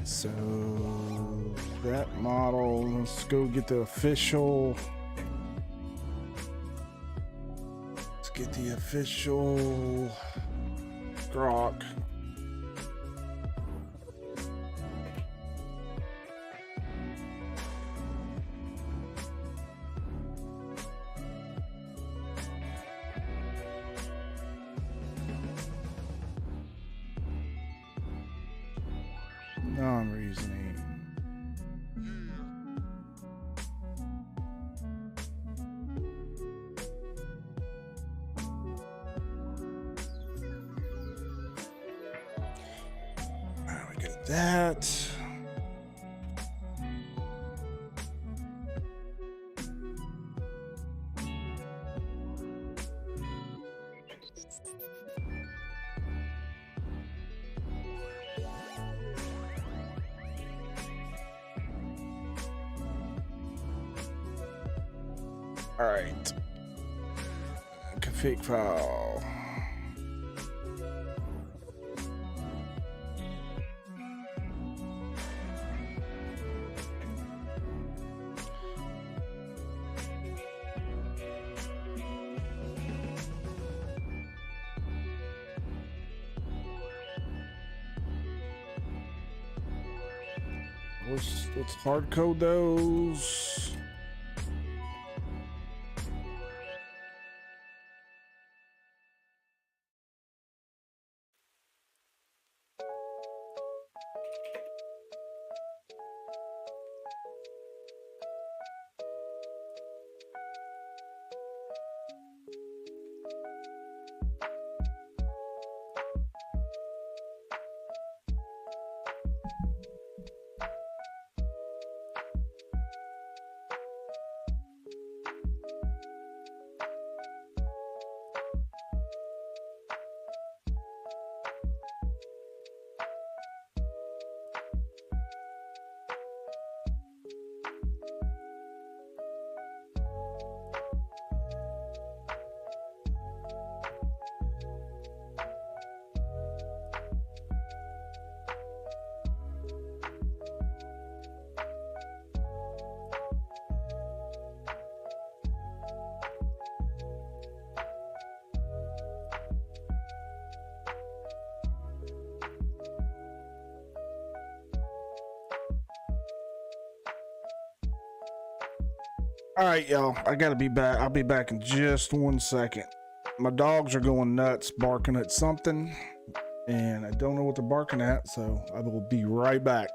So that model, let's go get the official. Let's get the official Grok. Non-reasoning. There we get that. All right. Config file. Let's hard code those. All right, y'all. I gotta be back. I'll be back in just 1 second. My dogs are going nuts, barking at something, and I don't know what they're barking at, so I will be right back.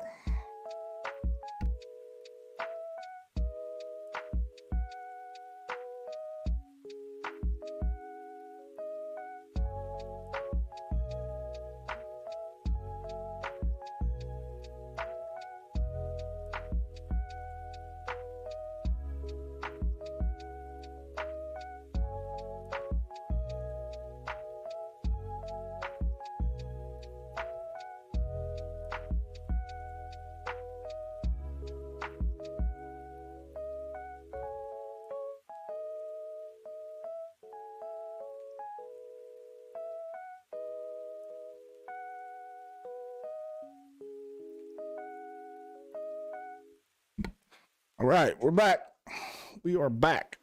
All right, we're back. We are back.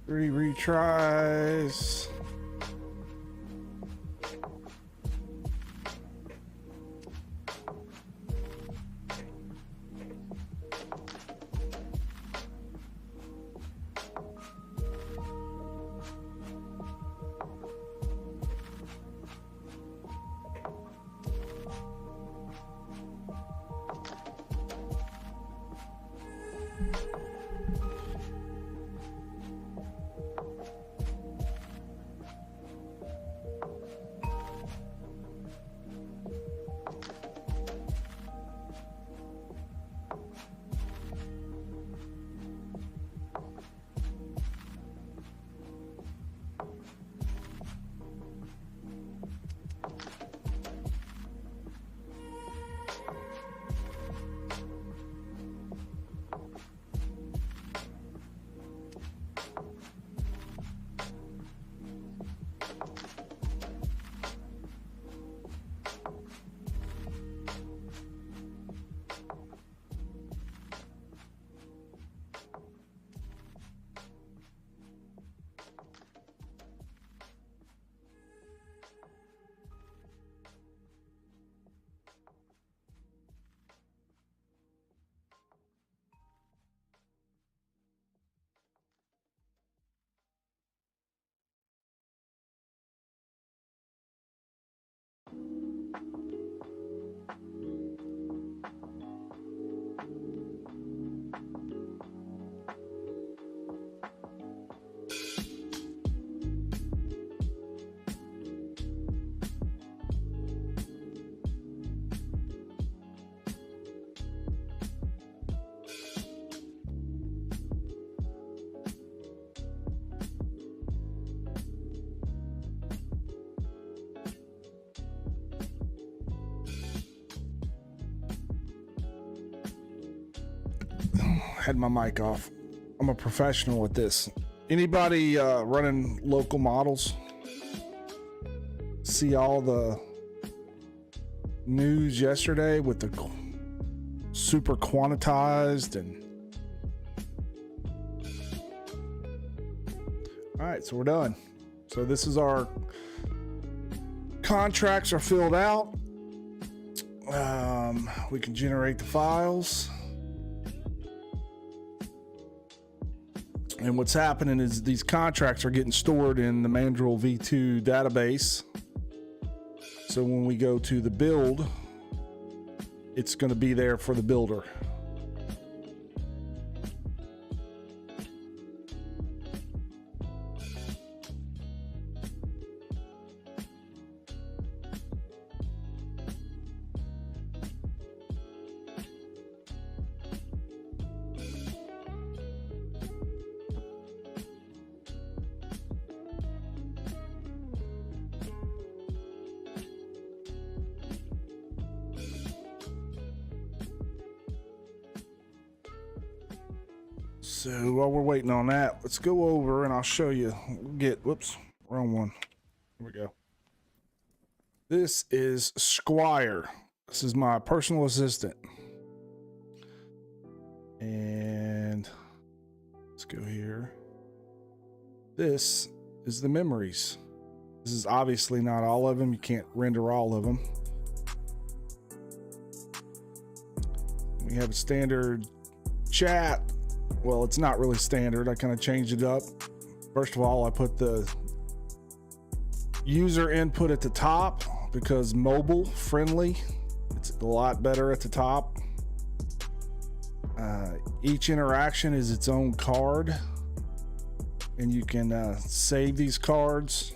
Three retries. Had my mic off. I'm a professional at this. Anybody running local models? See all the news yesterday with the super quantized and all right, so we're done. So this is our contracts are filled out. We can generate the files. And what's happening is these contracts are getting stored in the Mandrill V2 database. So when we go to the build, it's going to be there for the builder. So while we're waiting on that, let's go over and I'll show you. Whoops, wrong one. Here we go. This is Squire. This is my personal assistant. And let's go here. This is the memories. This is obviously not all of them. You can't render all of them. We have a standard chat. Well, it's not really standard. I kind of changed it up. First of all, I put the user input at the top because mobile friendly. It's a lot better at the top. Each interaction is its own card, and you can save these cards.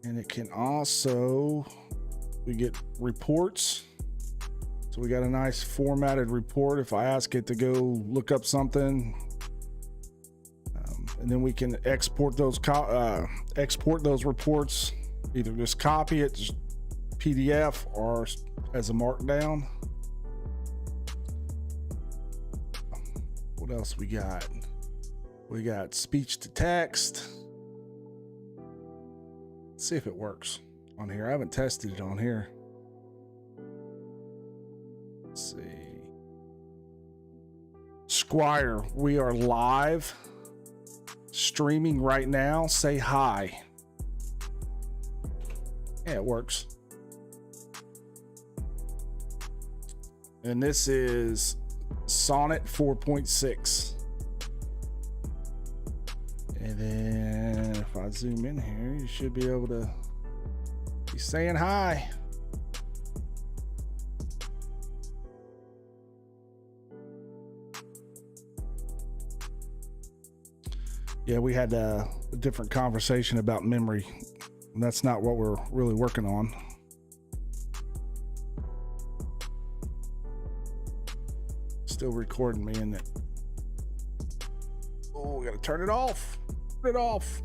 And it can also, we get reports. So we got a nice formatted report if I ask it to go look up something. And then we can export those reports, either just copy it just PDF or as a markdown. What else we got? We got speech to text. Let's see if it works on here. I haven't tested it on here. Let's see. Squire, we are live streaming right now. Say hi. Yeah, it works. And this is Sonnet 4.6. And then if I zoom in here, you should be able to be saying hi. Yeah, we had a different conversation about memory. And that's not what we're really working on. Still recording me, isn't it? Oh, we gotta turn it off. Turn it off.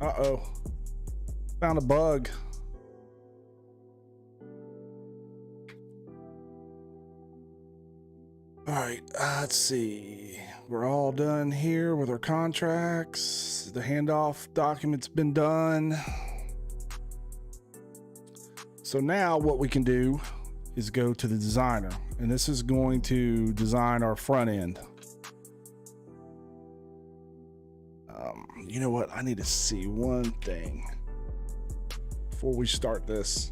Uh-oh. Found a bug. All right, let's see. We're all done here with our contracts. The handoff document's been done. So now what we can do is go to the designer, and this is going to design our front end. You know what? I need to see one thing before we start this.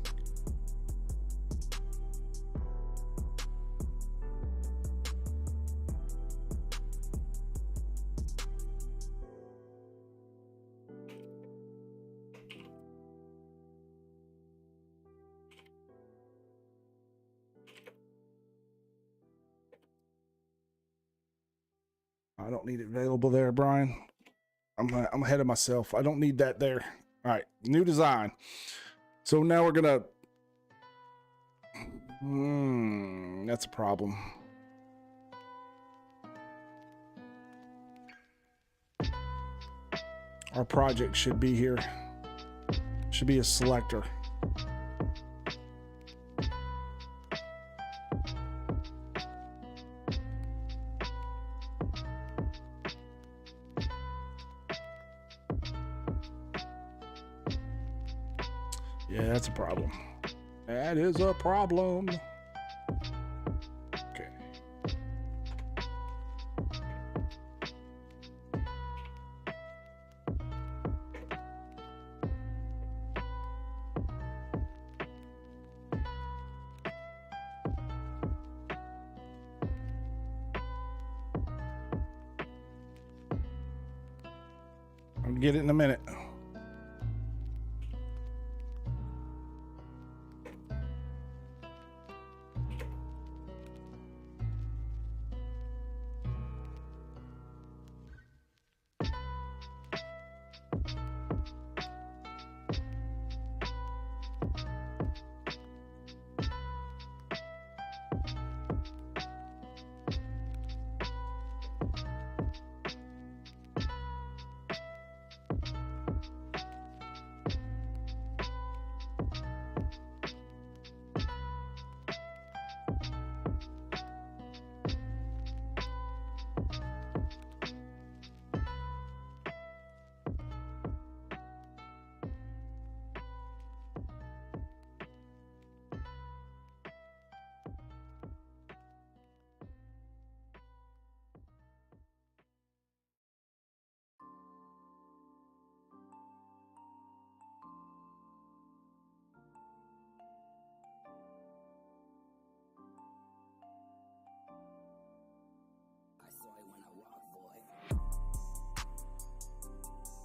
I don't need it available there, Brian. I'm ahead of myself. I don't need that there. All right, new design. So now we're gonna. That's a problem. Our project should be here. Should be a selector. Yeah, that's a problem. That is a problem. Okay. I'll get it in a minute.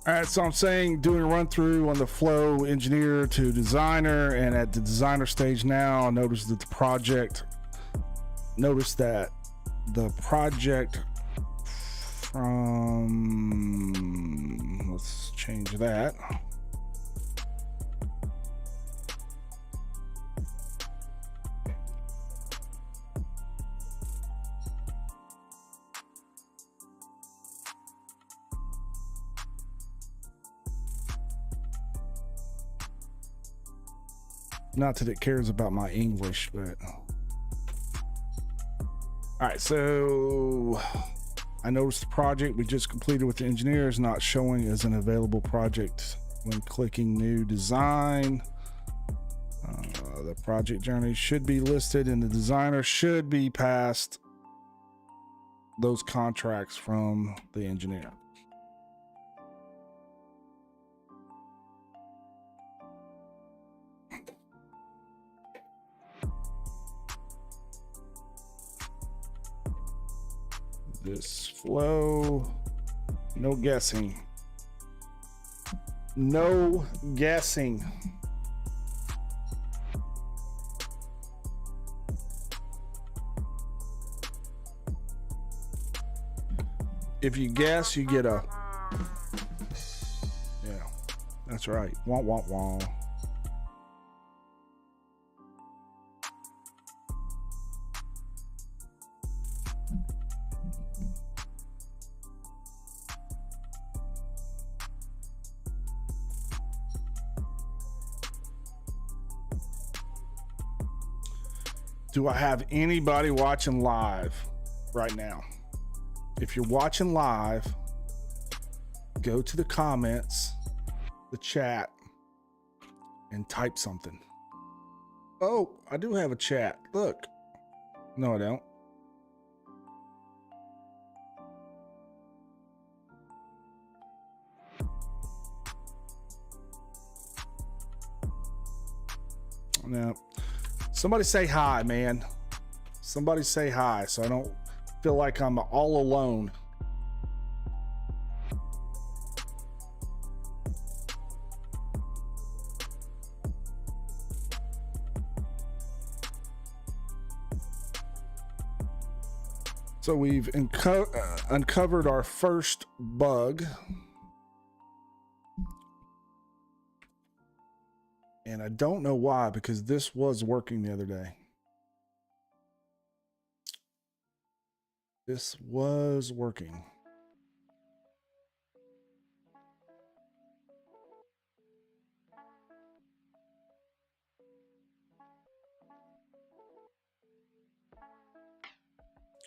All right, so I'm saying doing a run through on the flow engineer to designer, and at the designer stage now, I noticed that the project from, let's change that. Not that it cares about my English, but all right, so I noticed the project we just completed with the engineer is not showing as an available project when clicking new design. The project journey should be listed and the designer should be past those contracts from the engineer. This flow, no guessing. No guessing. If you guess, you get a, yeah, that's right. Wah, wah, wah. Do I have anybody watching live right now? If you're watching live, go to the comments, the chat, and type something. Oh, I do have a chat. Look. No, I don't. No. Somebody say hi, man. Somebody say hi so I don't feel like I'm all alone. So we've uncovered our first bug. And I don't know why, because this was working the other day. This was working.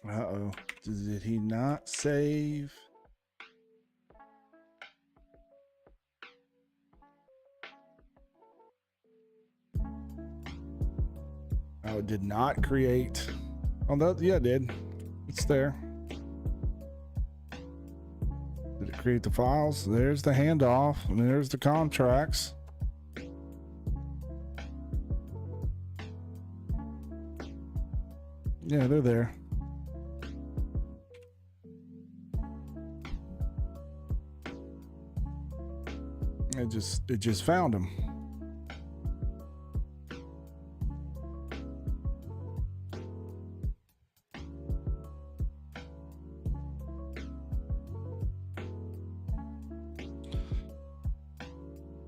Uh-oh. Did he not save? Oh, it did not create. Oh, that, yeah, it did. It's there. Did it create the files? There's the handoff, and there's the contracts. Yeah, they're there. It just found them.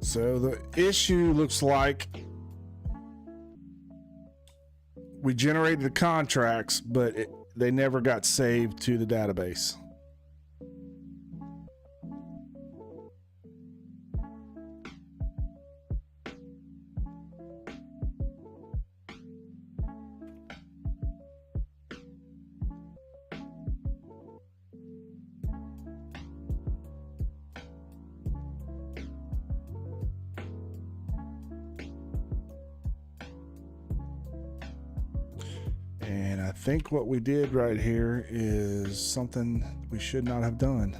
So the issue looks like we generated the contracts, but they never got saved to the database. And I think what we did right here is something we should not have done.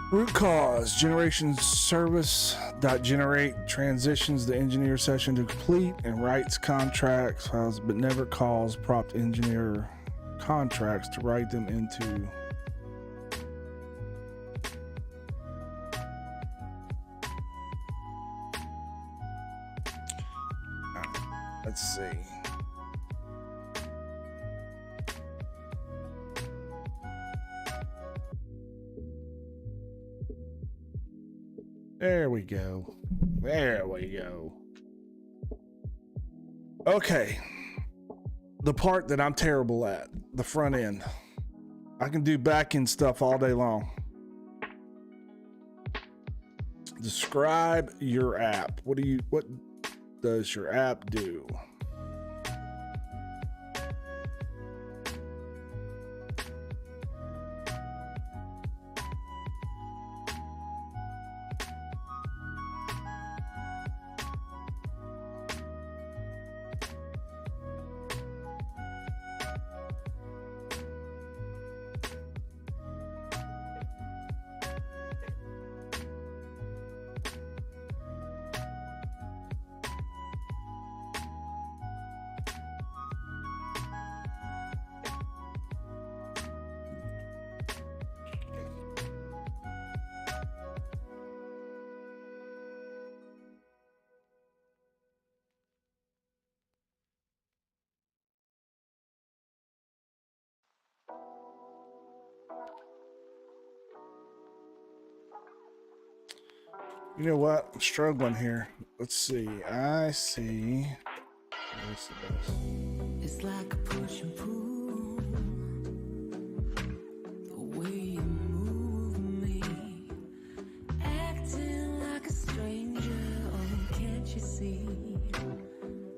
Root cause, generation service.generate transitions the engineer session to complete and writes contracts files, but never calls prompt engineer contracts to write them into let's see. There we go. There we go. Okay. The part that I'm terrible at, the front end. I can do back end stuff all day long. Describe your app. What does your app do? You know what? I'm struggling here. Let's see. I see. Where's the best? It's like a push and pull. The way you move me, acting like a stranger. Oh, can't you see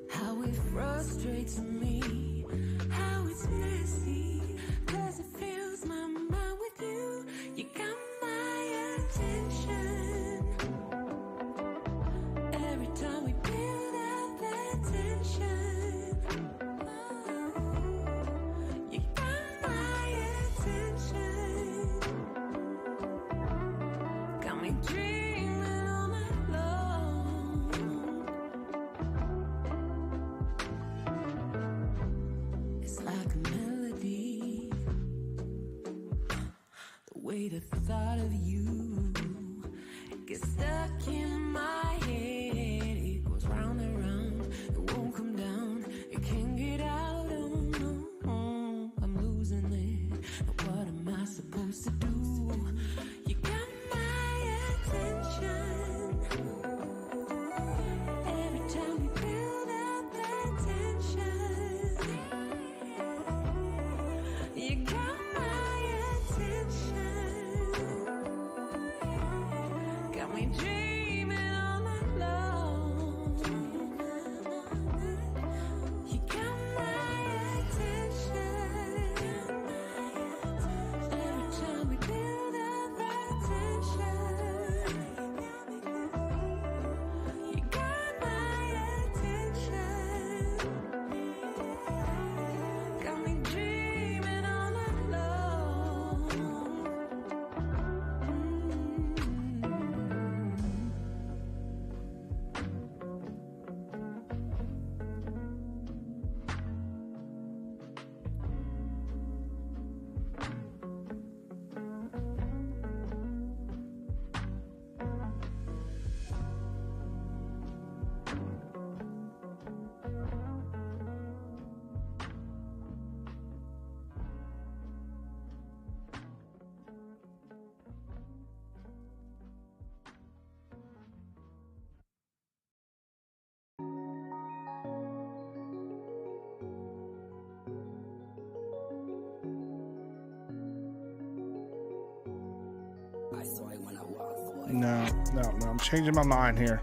how it frustrates me? How it's messy, 'cause it fills my mind with you. You got my attention. Every time we build up that tension, you got my attention. Got me dreaming all night long. It's like a melody. The way the thought of you gets stuck in my head. It goes round and round. It won't come down. It can't get out. Oh no, I'm losing it. What am I supposed to do? You got my attention. Every time we build up that tension, you got my attention. Got me dreaming all night long. You got my attention. Every time we build up that tension, you got my attention. Got me dreaming all night long. No. I'm changing my mind here.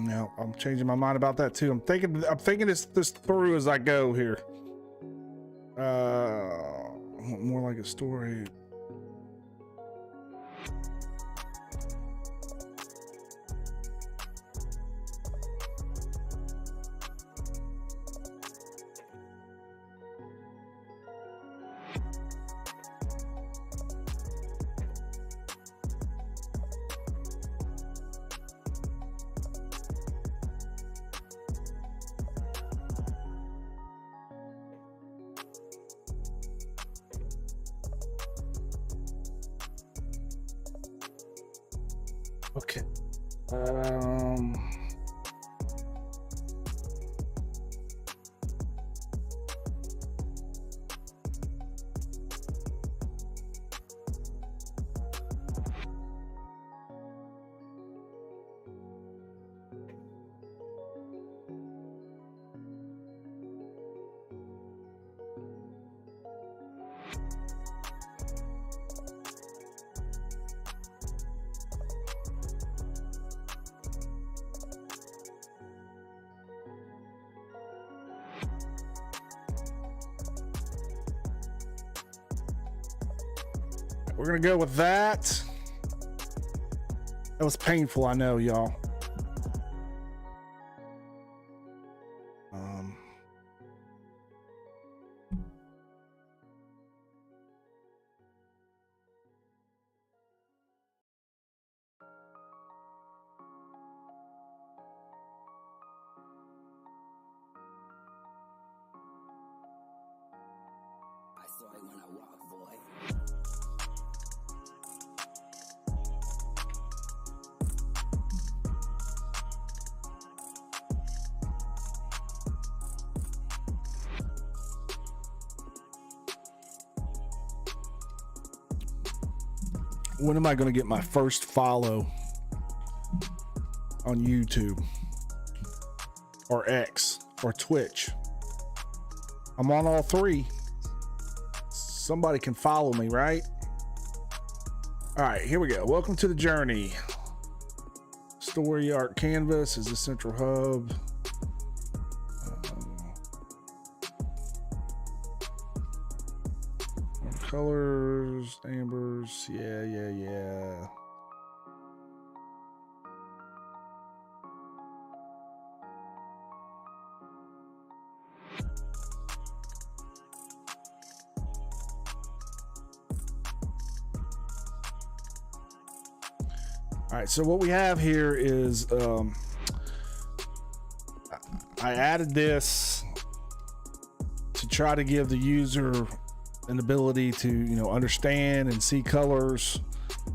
No, I'm changing my mind about that too. I'm thinking this through as I go here. More like a story. Okay. We're gonna go with that. That was painful, I know, y'all. I saw it when I walk, boy. When am I going to get my first follow on YouTube or X or Twitch? I'm on all three. Somebody can follow me, right? All right, here we go. Welcome to the journey. Story art canvas is the central hub. Colors, ambers, yeah. All right, so what we have here is I added this to try to give the user an ability to, understand and see colors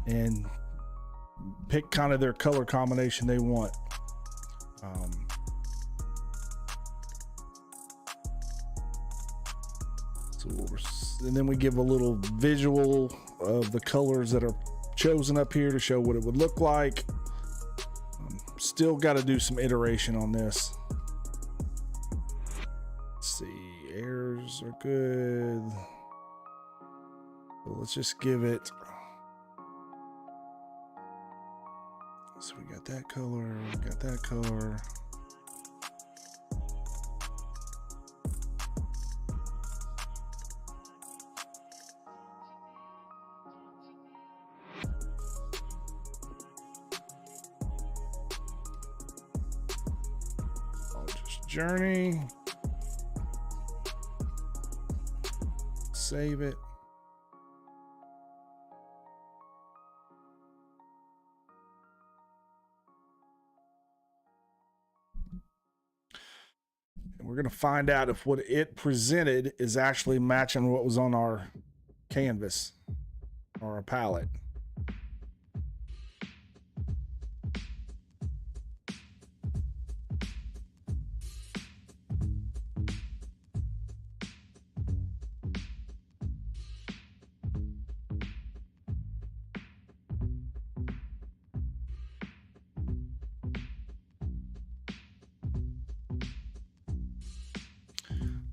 and pick kind of their color combination they want. And then we give a little visual of the colors that are chosen up here to show what it would look like. Still got to do some iteration on this. Let's see, errors are good. So let's just give it. So we got that color, we got that color. Journey. Save it. And we're going to find out if what it presented is actually matching what was on our canvas or our palette.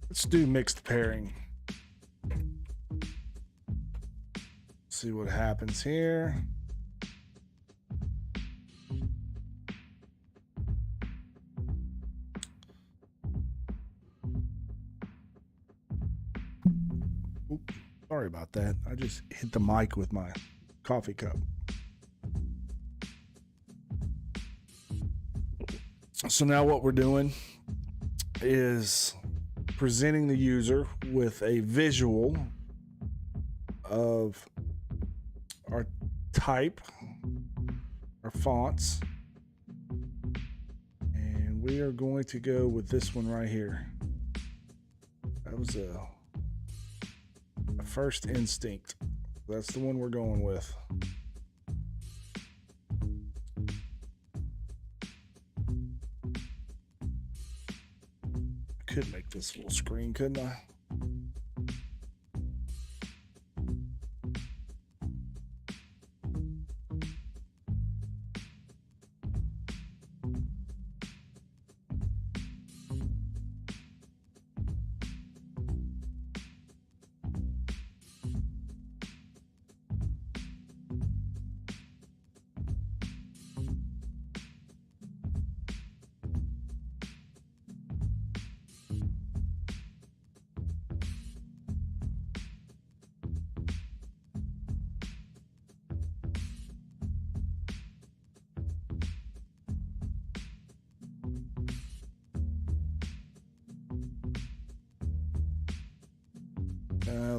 Let's do mixed pairing. See what happens here. Oops, sorry about that. I just hit the mic with my coffee cup. So now what we're doing is presenting the user with a visual of our type, our fonts, and we are going to go with this one right here. That was a first instinct. That's the one we're going with. I could make this full screen, couldn't I?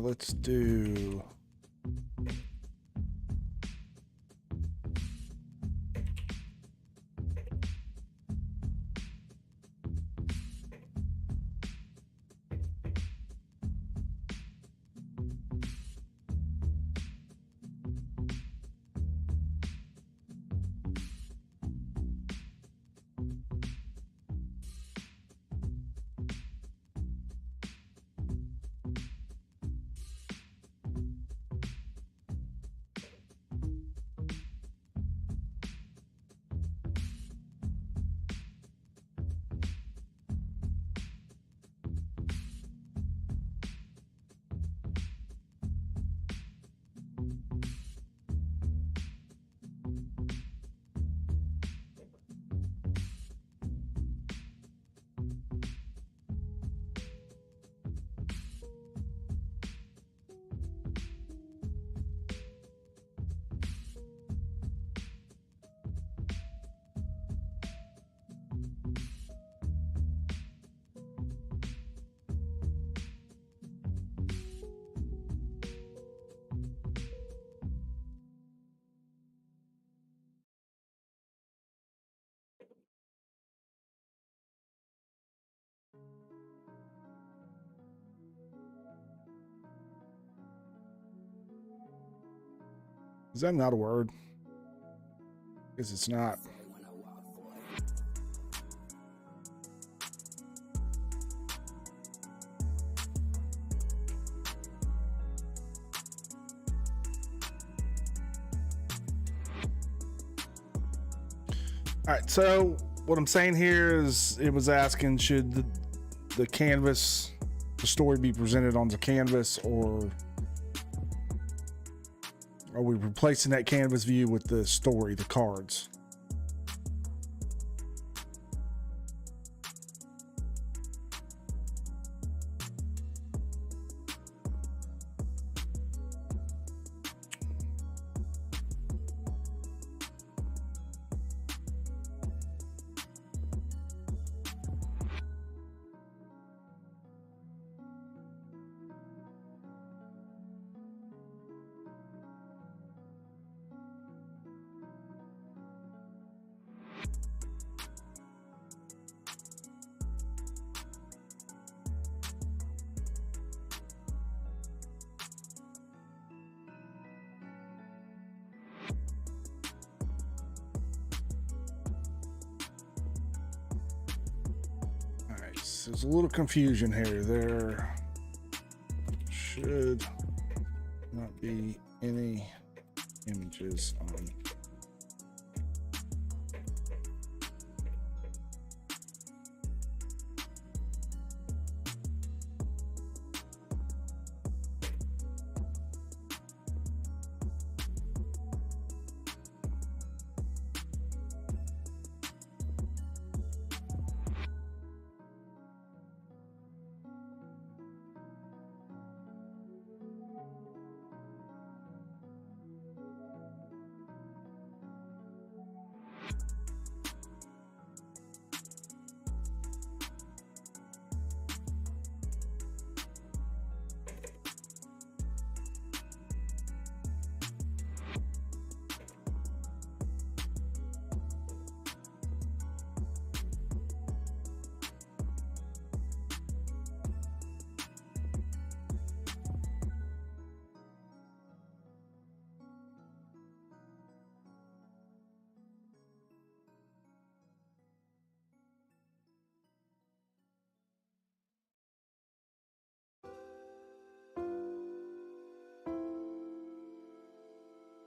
Let's do Is that not a word? Because it's not. All right, so what I'm saying here is it was asking, should the canvas, the story be presented on the canvas, or are we replacing that canvas view with the story, the cards? There's a little confusion here. There should not be any images on.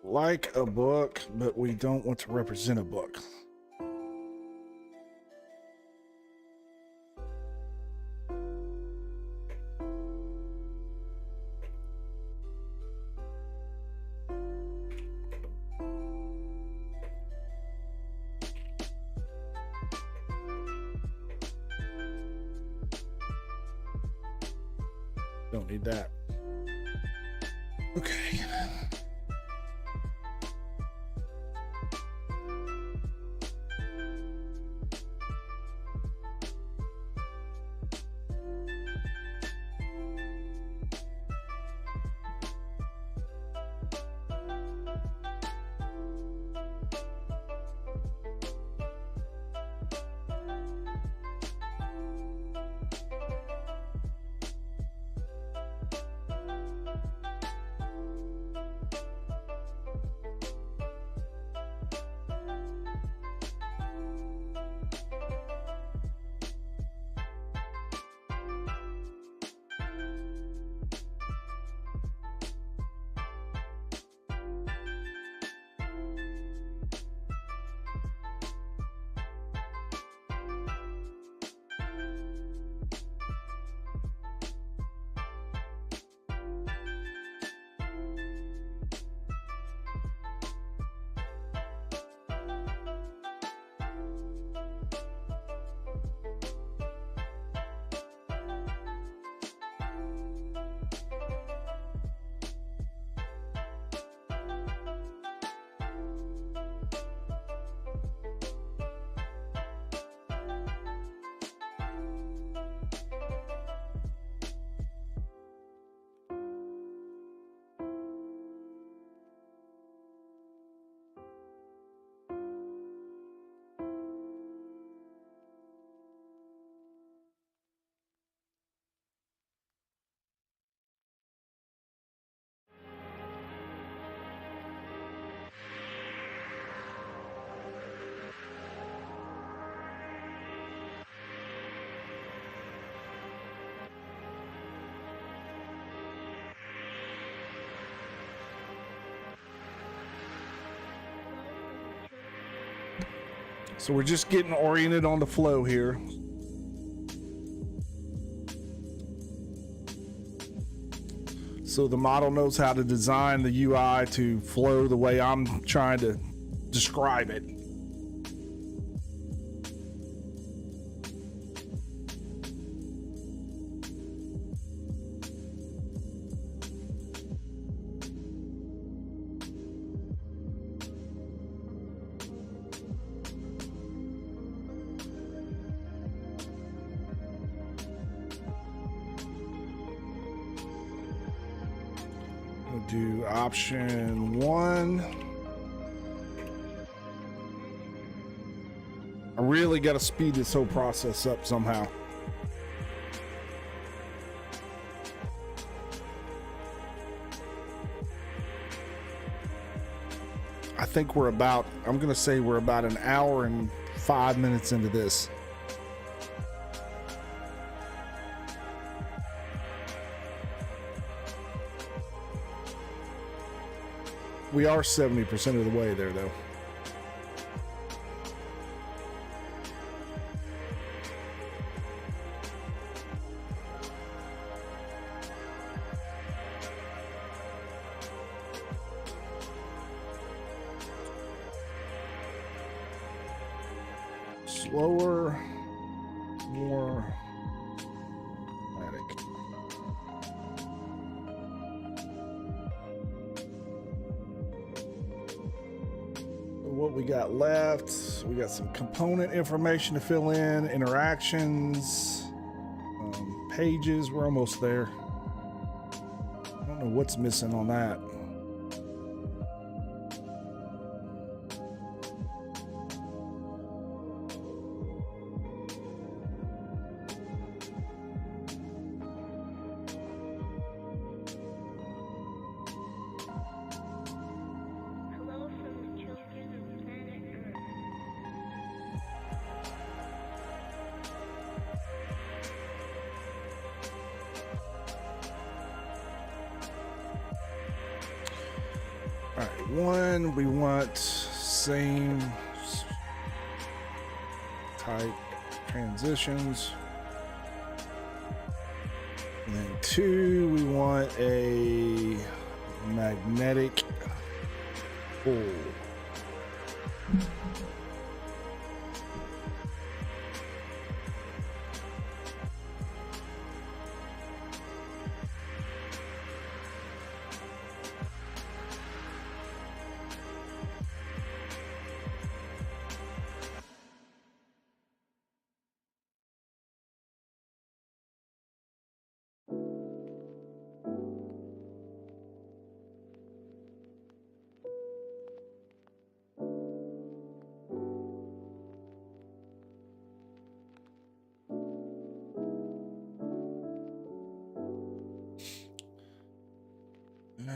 like a book, but we don't want to represent a book. Don't need that. Okay. So we're just getting oriented on the flow here. So the model knows how to design the UI to flow the way I'm trying to describe it. We'll do option 1. I really got to speed this whole process up somehow. I think we're about, I'm going to say we're about an hour and 5 minutes into this. We are 70% of the way there, though. Slower, more automatic. What we got left, we got some component information to fill in, interactions, pages. We're almost there. I don't know what's missing on that. 1, we want same type transitions. And then 2, we want a magnetic pull.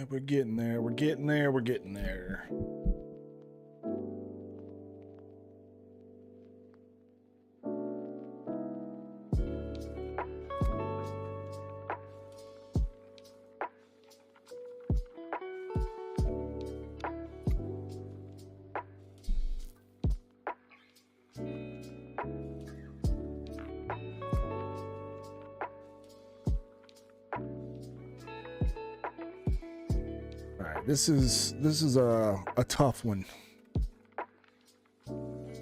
We're getting there. We're getting there. We're getting there. This is a tough one.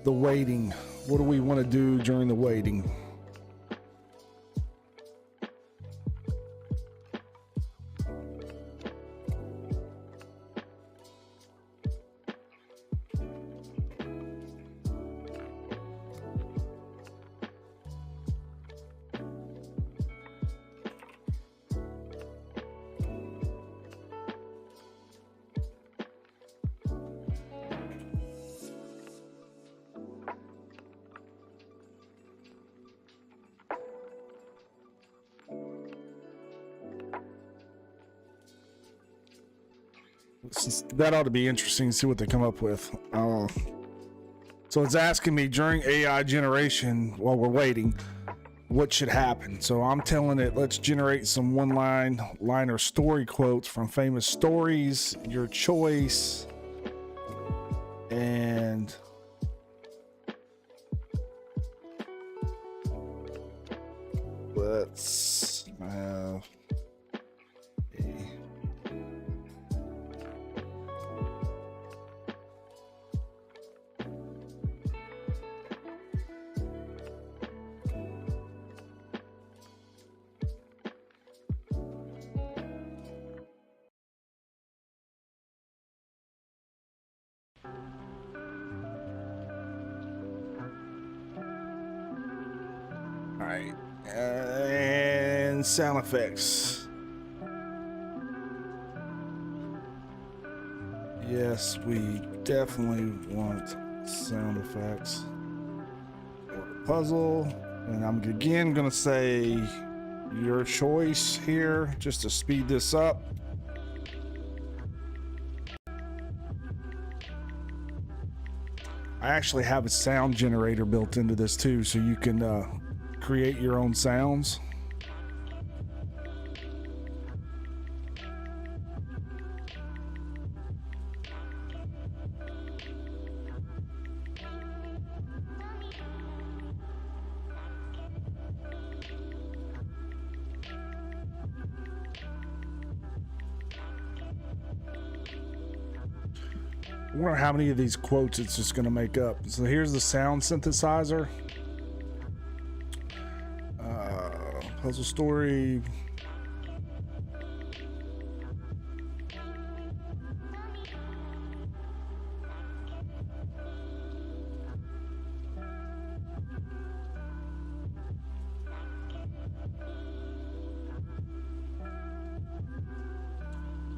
The waiting. What do we want to do during the waiting? That ought to be interesting to see what they come up with. So it's asking me during AI generation while we're waiting, what should happen? So I'm telling it, let's generate some one-liner story quotes from famous stories, your choice, and let's have Alright, and sound effects. Yes, we definitely want sound effects. Puzzle, and I'm again gonna say your choice here just to speed this up. I actually have a sound generator built into this too, so you can create your own sounds. I wonder how many of these quotes it's just going to make up. So here's the sound synthesizer. Puzzle story.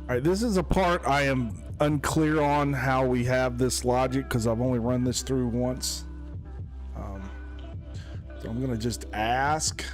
All right, this is a part I am unclear on how we have this logic because I've only run this through once. So I'm going to just ask.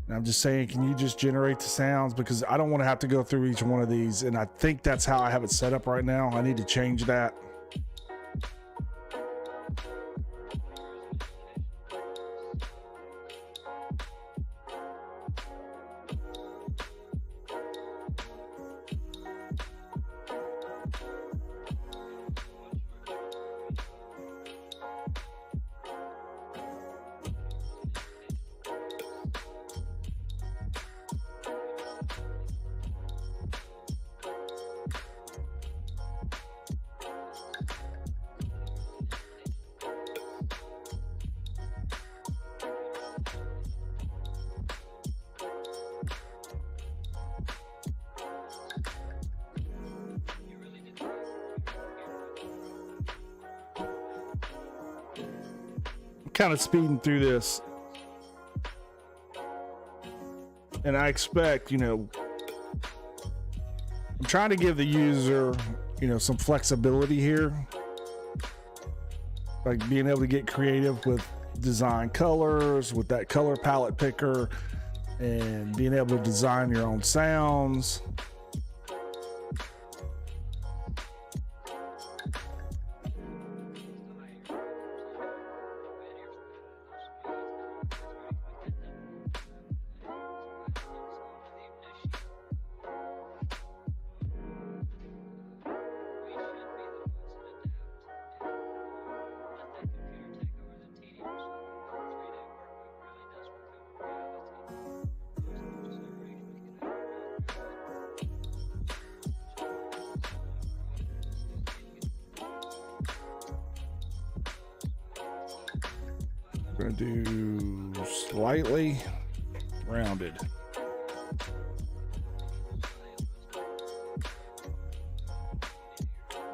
And I'm just saying, can you just generate the sounds? Because I don't want to have to go through each one of these. And I think that's how I have it set up right now. I need to change that. Kind of speeding through this, and I expect, you know, I'm trying to give the user, you know, some flexibility here, like being able to get creative with design colors with that color palette picker, and being able to design your own sounds. We're gonna do slightly rounded.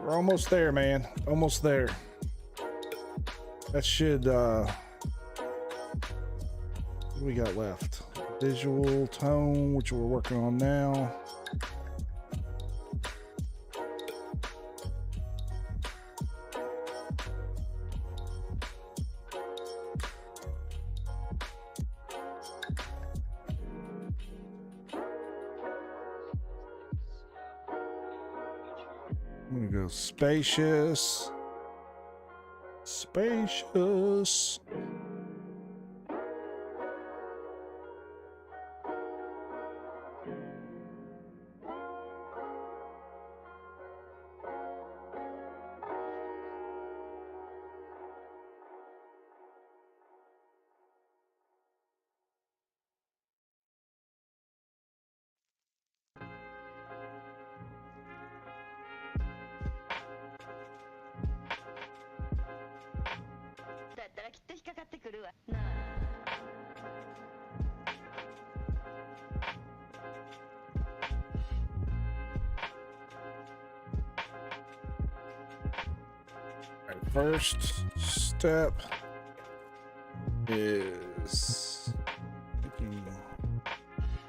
We're almost there, man. Almost there. That should, what do we got left? Visual tone, which we're working on now. I'm gonna go spacious. Spacious. First step is picking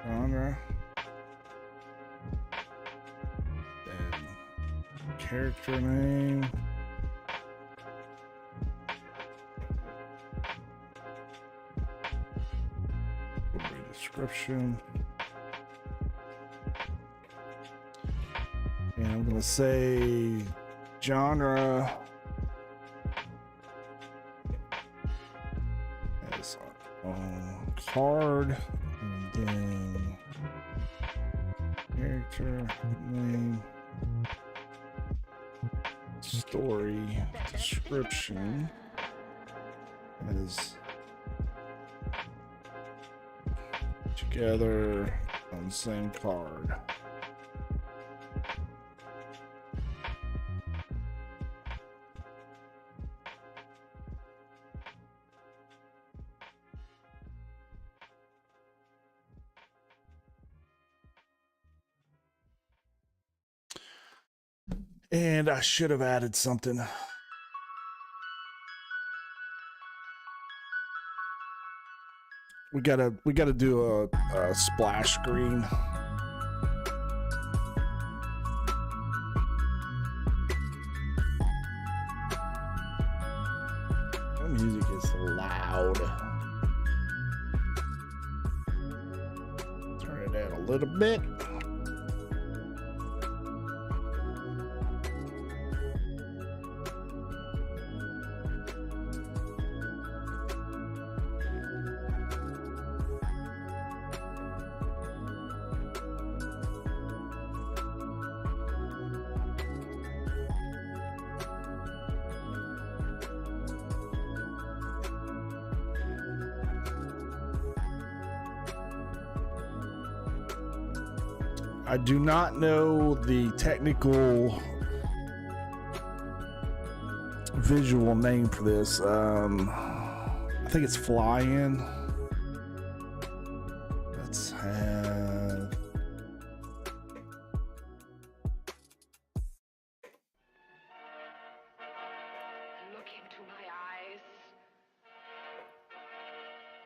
genre, then character name, description, and I'm going to say genre as on card, and then character name, story description as together on the same card. And I should have added something. We gotta do a splash screen. The music is loud. down a little bit. I do not know the technical visual name for this. I think it's fly-in. Let's have... Look into my eyes.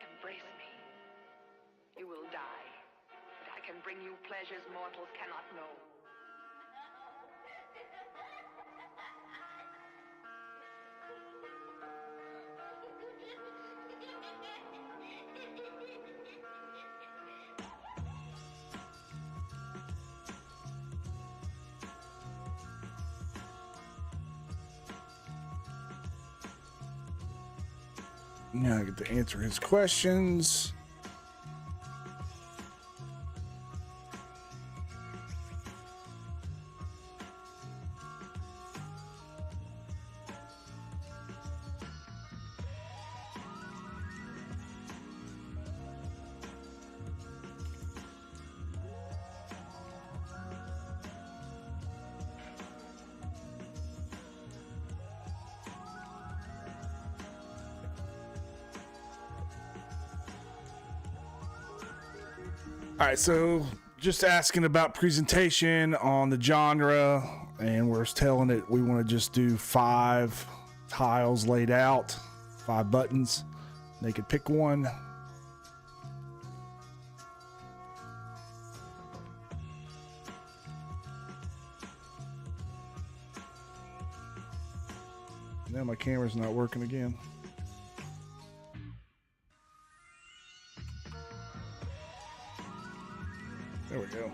Embrace me. You will die. But I can bring you pleasures mortals cannot know. Now I get to answer his questions. All right, so just asking about presentation on the genre, and we're telling it we want to just do 5 tiles laid out, 5 buttons. They could pick one. Now my camera's not working again. There we go.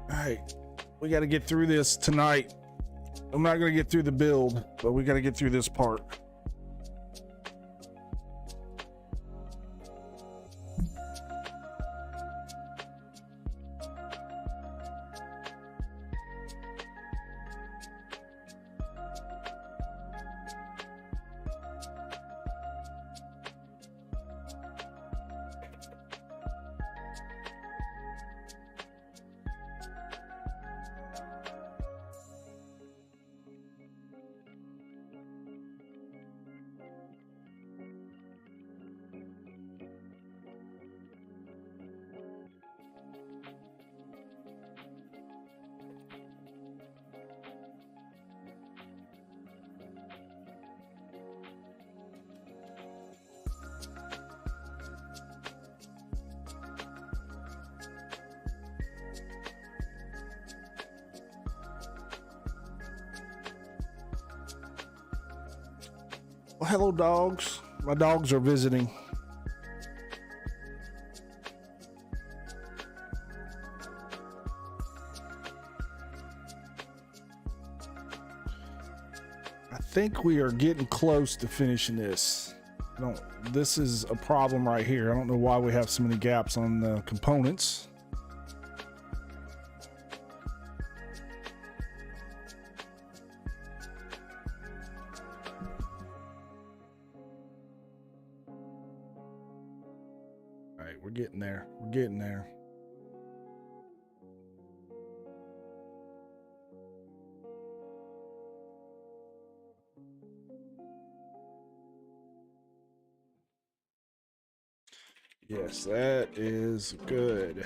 All right, we got to get through this tonight. I'm not going to get through the build, but we got to get through this part. Well, hello, dogs. My dogs are visiting. think we are getting close to finishing this. This is a problem right here. I don't know why we have so many gaps on the components. All right, we're getting there. We're getting there. Yes, that is good.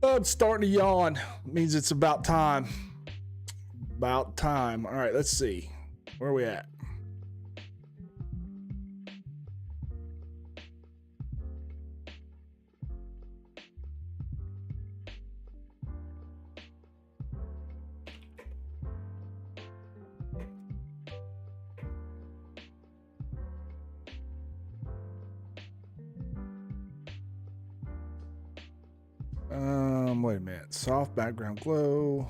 Oh, I'm starting to yawn. It means it's about time. About time. All right, let's see. Where are we at? Wait a minute. Soft background glow.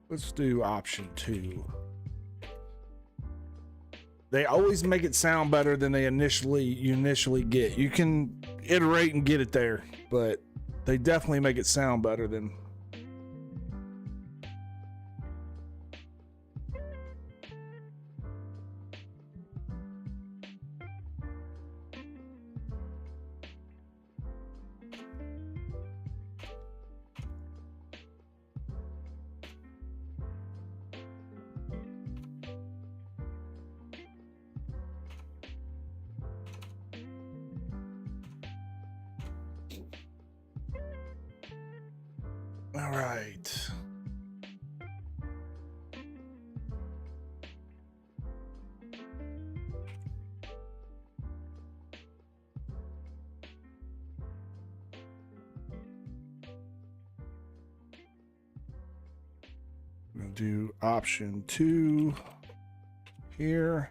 Let's do option 2. They always make it sound better than you initially get. You can iterate and get it there, but they definitely make it sound better than. All right. I'm going to do option 2 here.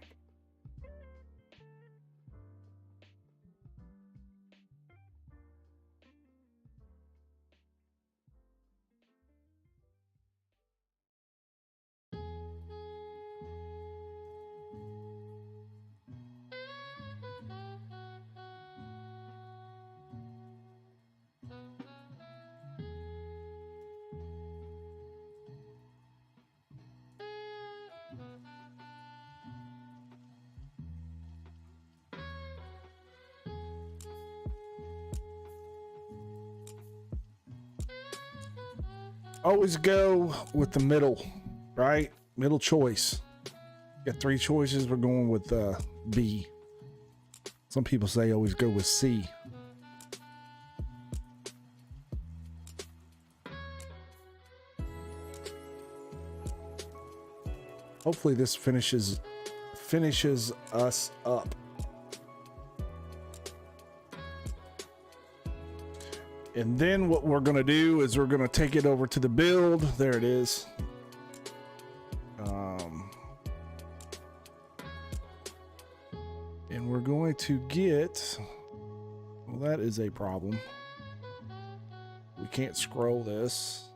Always go with the middle, right? Middle choice. Got 3 choices. We're going with B. Some people say always go with C. Hopefully this finishes us up. And then what we're going to do is we're going to take it over to the build. There it is. And we're going to get, well, that is a problem. We can't scroll this.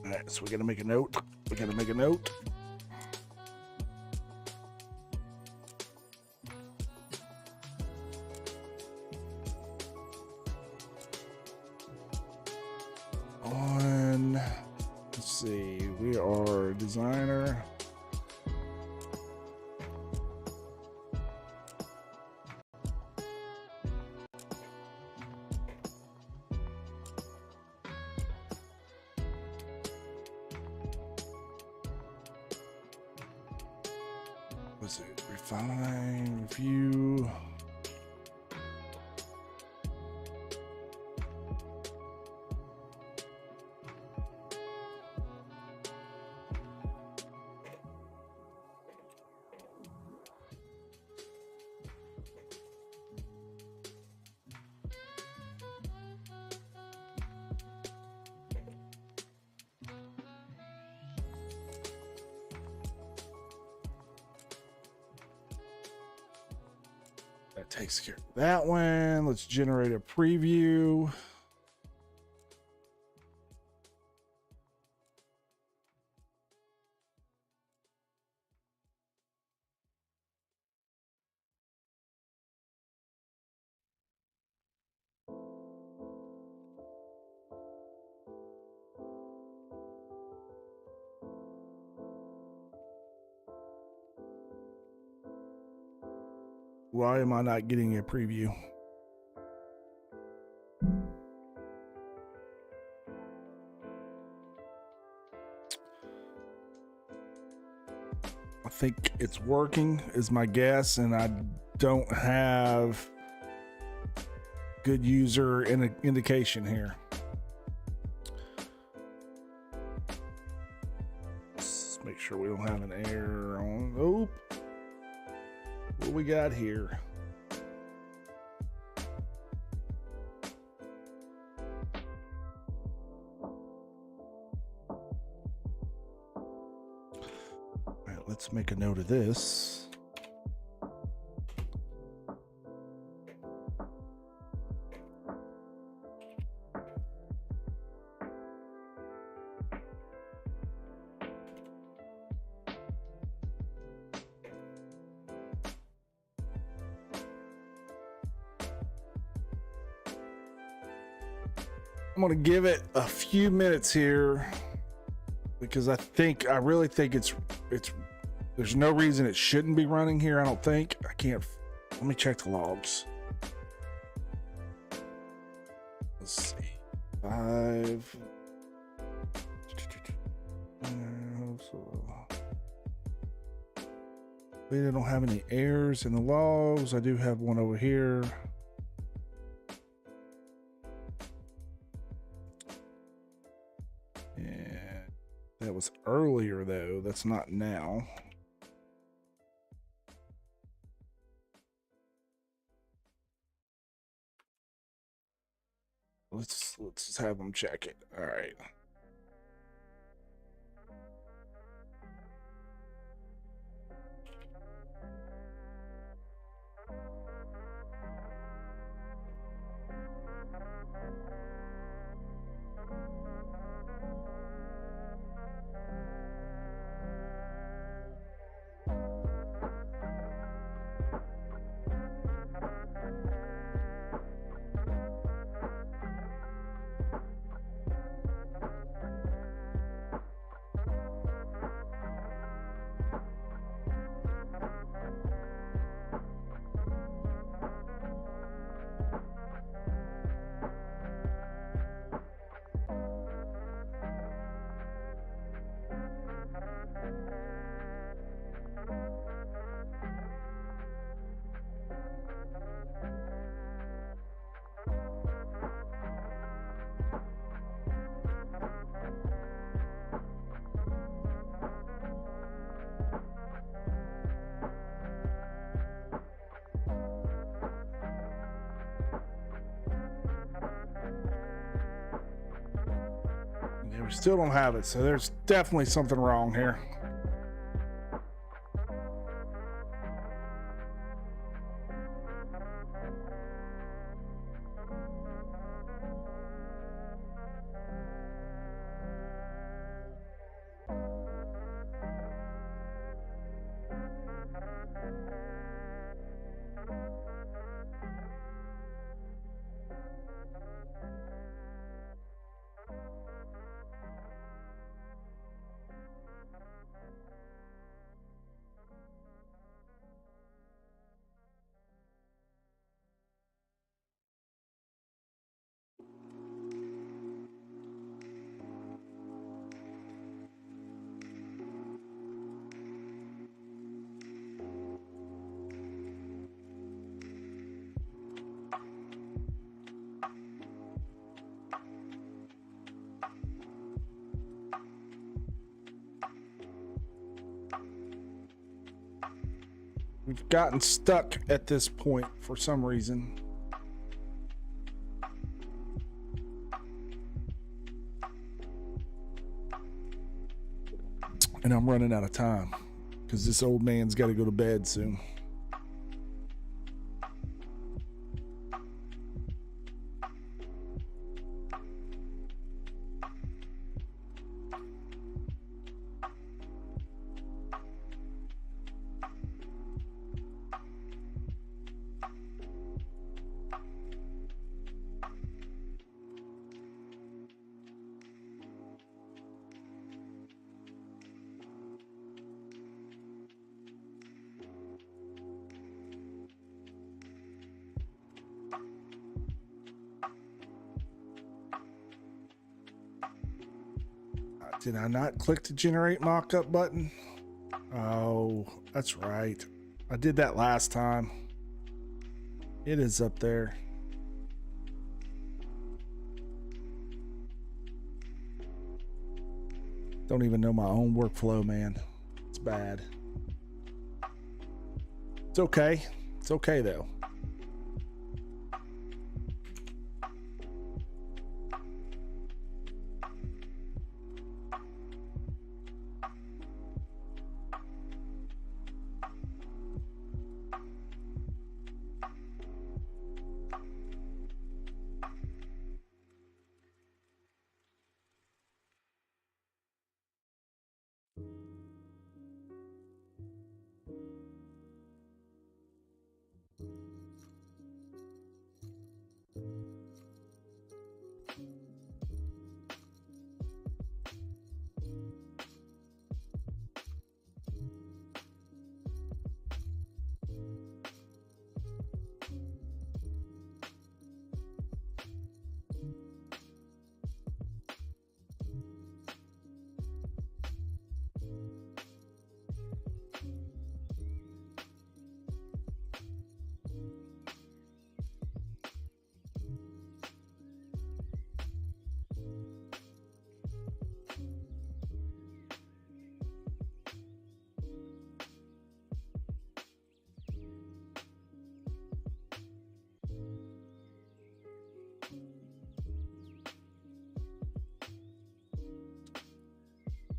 All right, so we got to make a note. We got to make a note. Let's see, we are designer. Let's see, refine, review. takes care of that one. Let's generate a preview. Why am I not getting a preview? I think it's working is my guess, and I don't have good user indication here. Let's make sure we don't have an error on. Oh, what we got here? All right, let's make a note of this. I'm going to give it a few minutes here because I really think it's there's no reason it shouldn't be running here. I don't think. I can't. Let me check the logs. Let's see. 5. They don't have any errors in the logs. I do have one over here. That was earlier though. That's not now. Let's have them check it. All right. Yeah, we still don't have it, so there's definitely something wrong here. We've gotten stuck at this point for some reason. And I'm running out of time because this old man's got to go to bed soon. Did I not click the generate mock-up button? Oh, that's right. I did that last time. It is up there. Don't even know my own workflow, man. It's bad. It's okay. It's okay, though.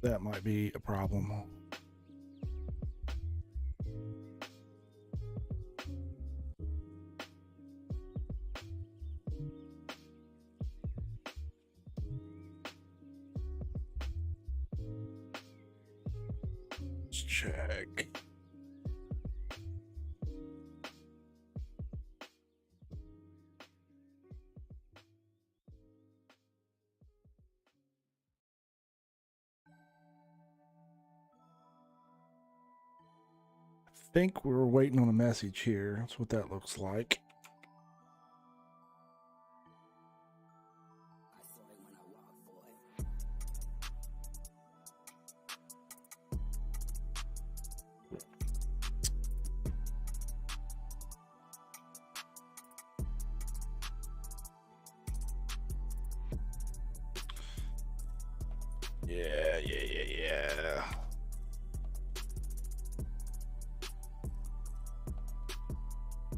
That might be a problem. Let's check. I think we're waiting on a message here. That's what that looks like. Yeah.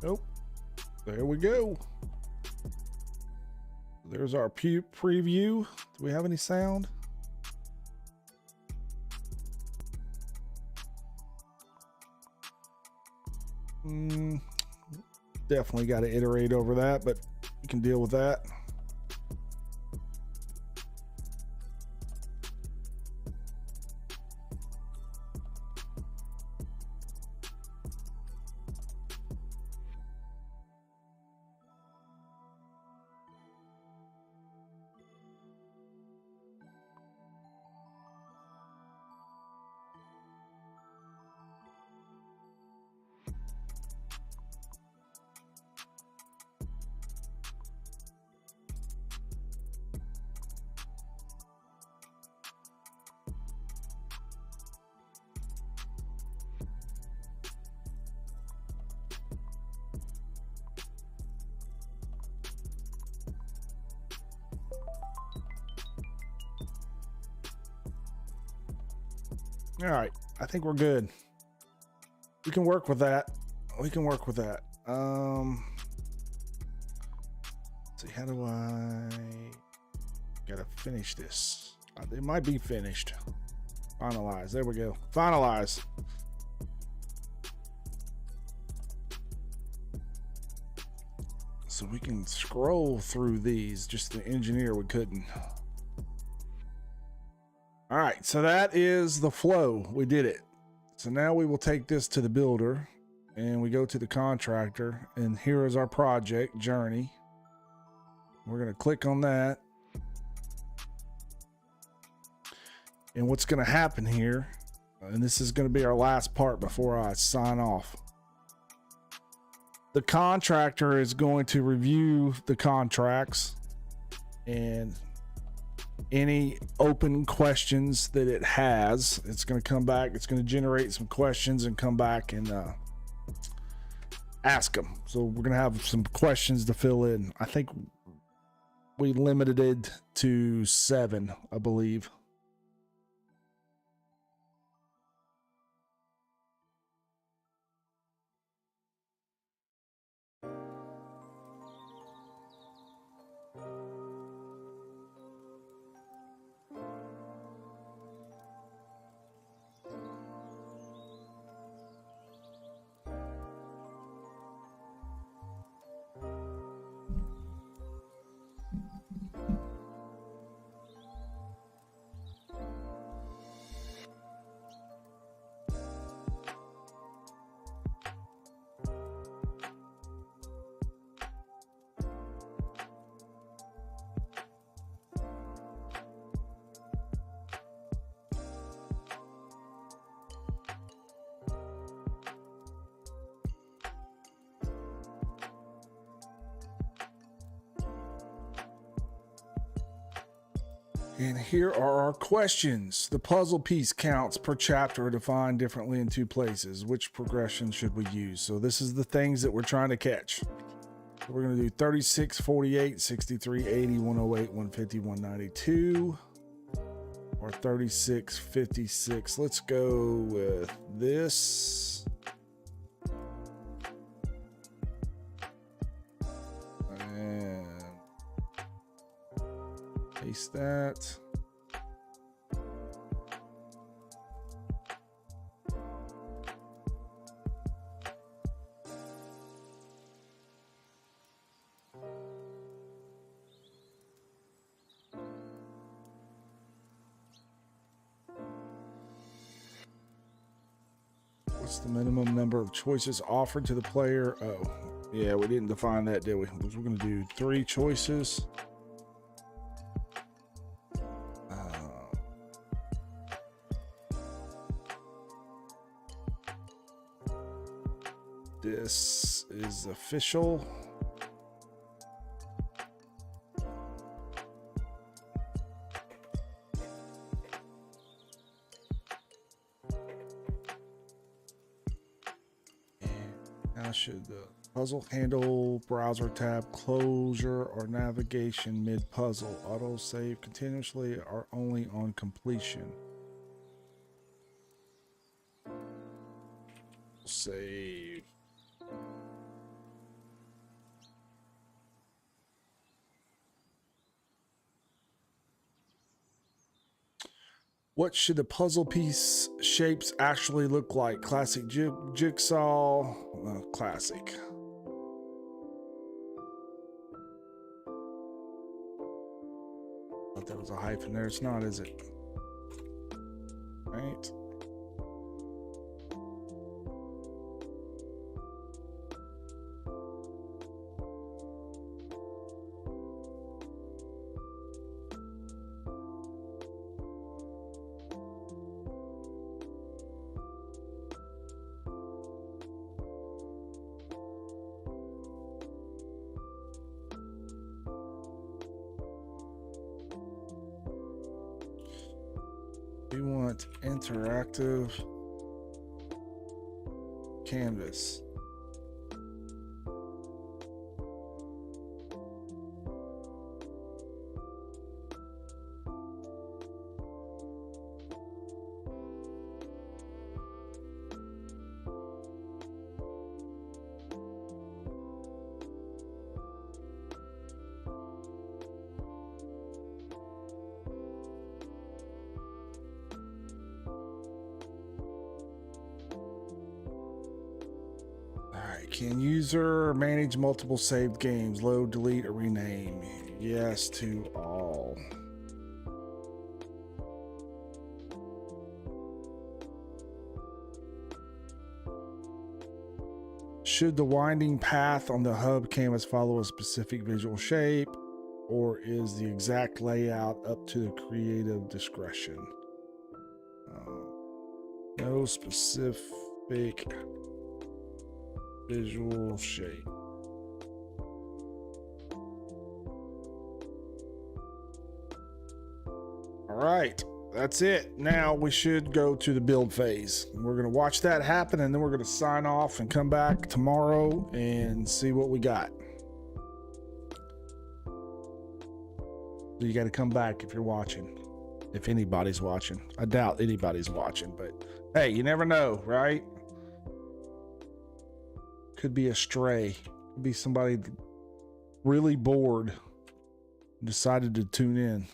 Nope. There we go. There's our preview. Do we have any sound? Definitely got to iterate over that, but you can deal with that. All right, I think we're good. We can work with that. Let's see, how do I gotta finish this? It might be finished. Finalize. There we go. Finalize. So we can scroll through these. Just the engineer we couldn't. All right, so that is the flow. We did it. So now we will take this to the builder and we go to the contractor, and here is our project journey. We're going to click on that. And what's going to happen here, and this is going to be our last part before I sign off. The contractor is going to review the contracts and any open questions that it has. It's going to come back. It's going to generate some questions and come back and ask them. So we're going to have some questions to fill in. I think we limited it to 7, I believe. And here are our questions. The puzzle piece counts per chapter are defined differently in 2 places. Which progression should we use? So this is the things that we're trying to catch. So we're going to do 36, 48, 63, 80, 108, 150, 192, or 36, 56. Let's go with this. And paste that. What's the minimum number of choices offered to the player? Oh, yeah, we didn't define that, did we? We're going to do 3 choices. This is official. Now should the puzzle handle browser tab closure or navigation mid puzzle auto save continuously or only on completion? Save. What should the puzzle piece shapes actually look like? Classic jigsaw, classic. Thought there was a hyphen there. It's not, is it? Right. We want interactive canvas. Can user manage multiple saved games? Load, delete, or rename? Yes to all. Should the winding path on the hub canvas follow a specific visual shape, or is the exact layout up to the creative discretion? No specific visual shape. right, that's it. Now we should go to the build phase. We're going to watch that happen, and then we're going to sign off and come back tomorrow and see what we got. You got to come back if you're watching. If anybody's watching. I doubt anybody's watching, but hey, you never know, right? Could be a stray. Could be somebody really bored and decided to tune in.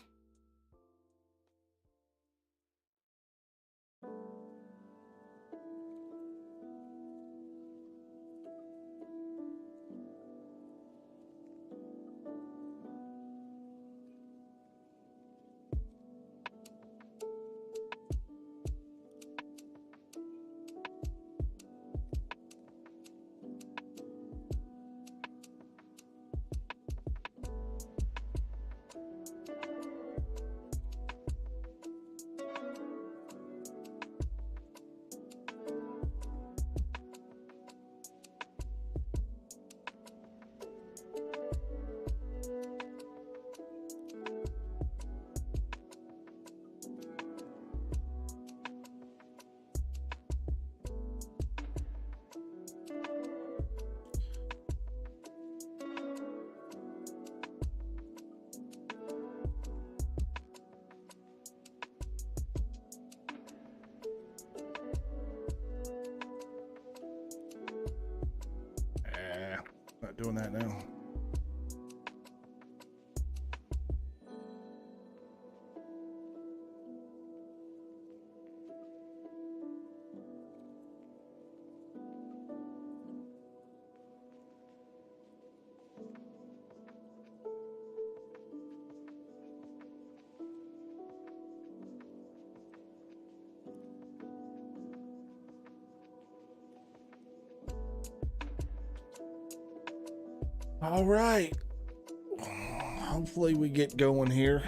Not doing that now. All right. Hopefully we get going here.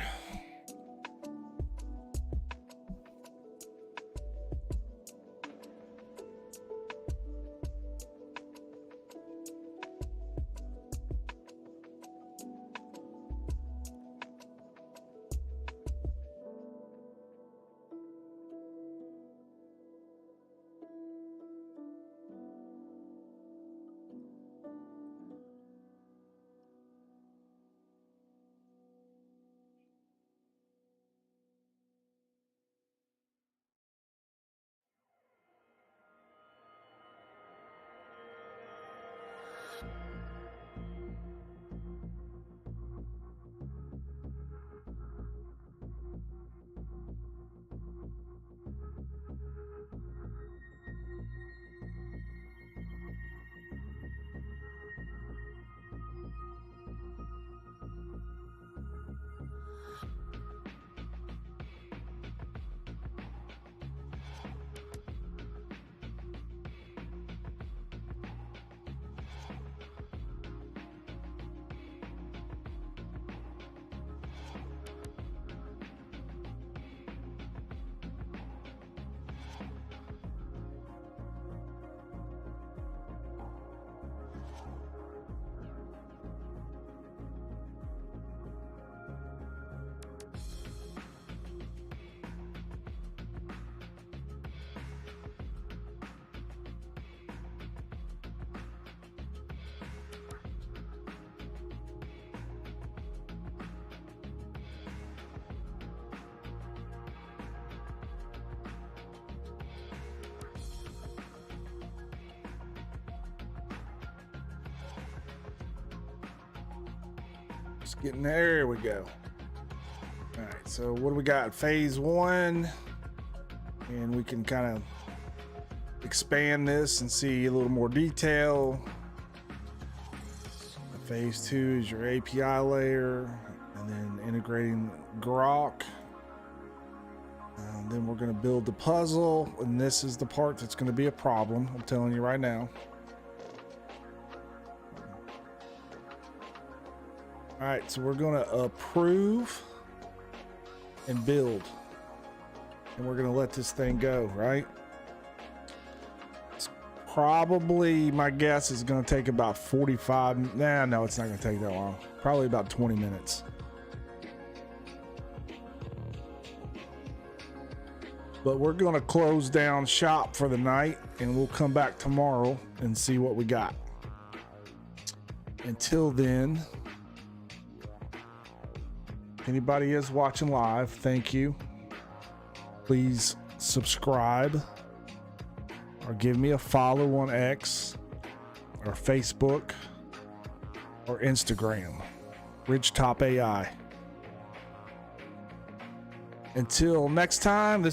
Just getting there. We go. All right. So what do we got? Phase 1, and we can kind of expand this and see a little more detail. Phase 2 is your API layer, and then integrating Grok. Then we're going to build the puzzle, and this is the part that's going to be a problem. I'm telling you right now. All right, so we're going to approve and build, and we're going to let this thing go, right? It's probably, my guess is going to take about 45. No, it's not going to take that long. Probably about 20 minutes. But we're going to close down shop for the night, and we'll come back tomorrow and see what we got. Until then, if anybody is watching live, thank you. Please subscribe or give me a follow on X or Facebook or Instagram, RidgetopAi. Until next time, this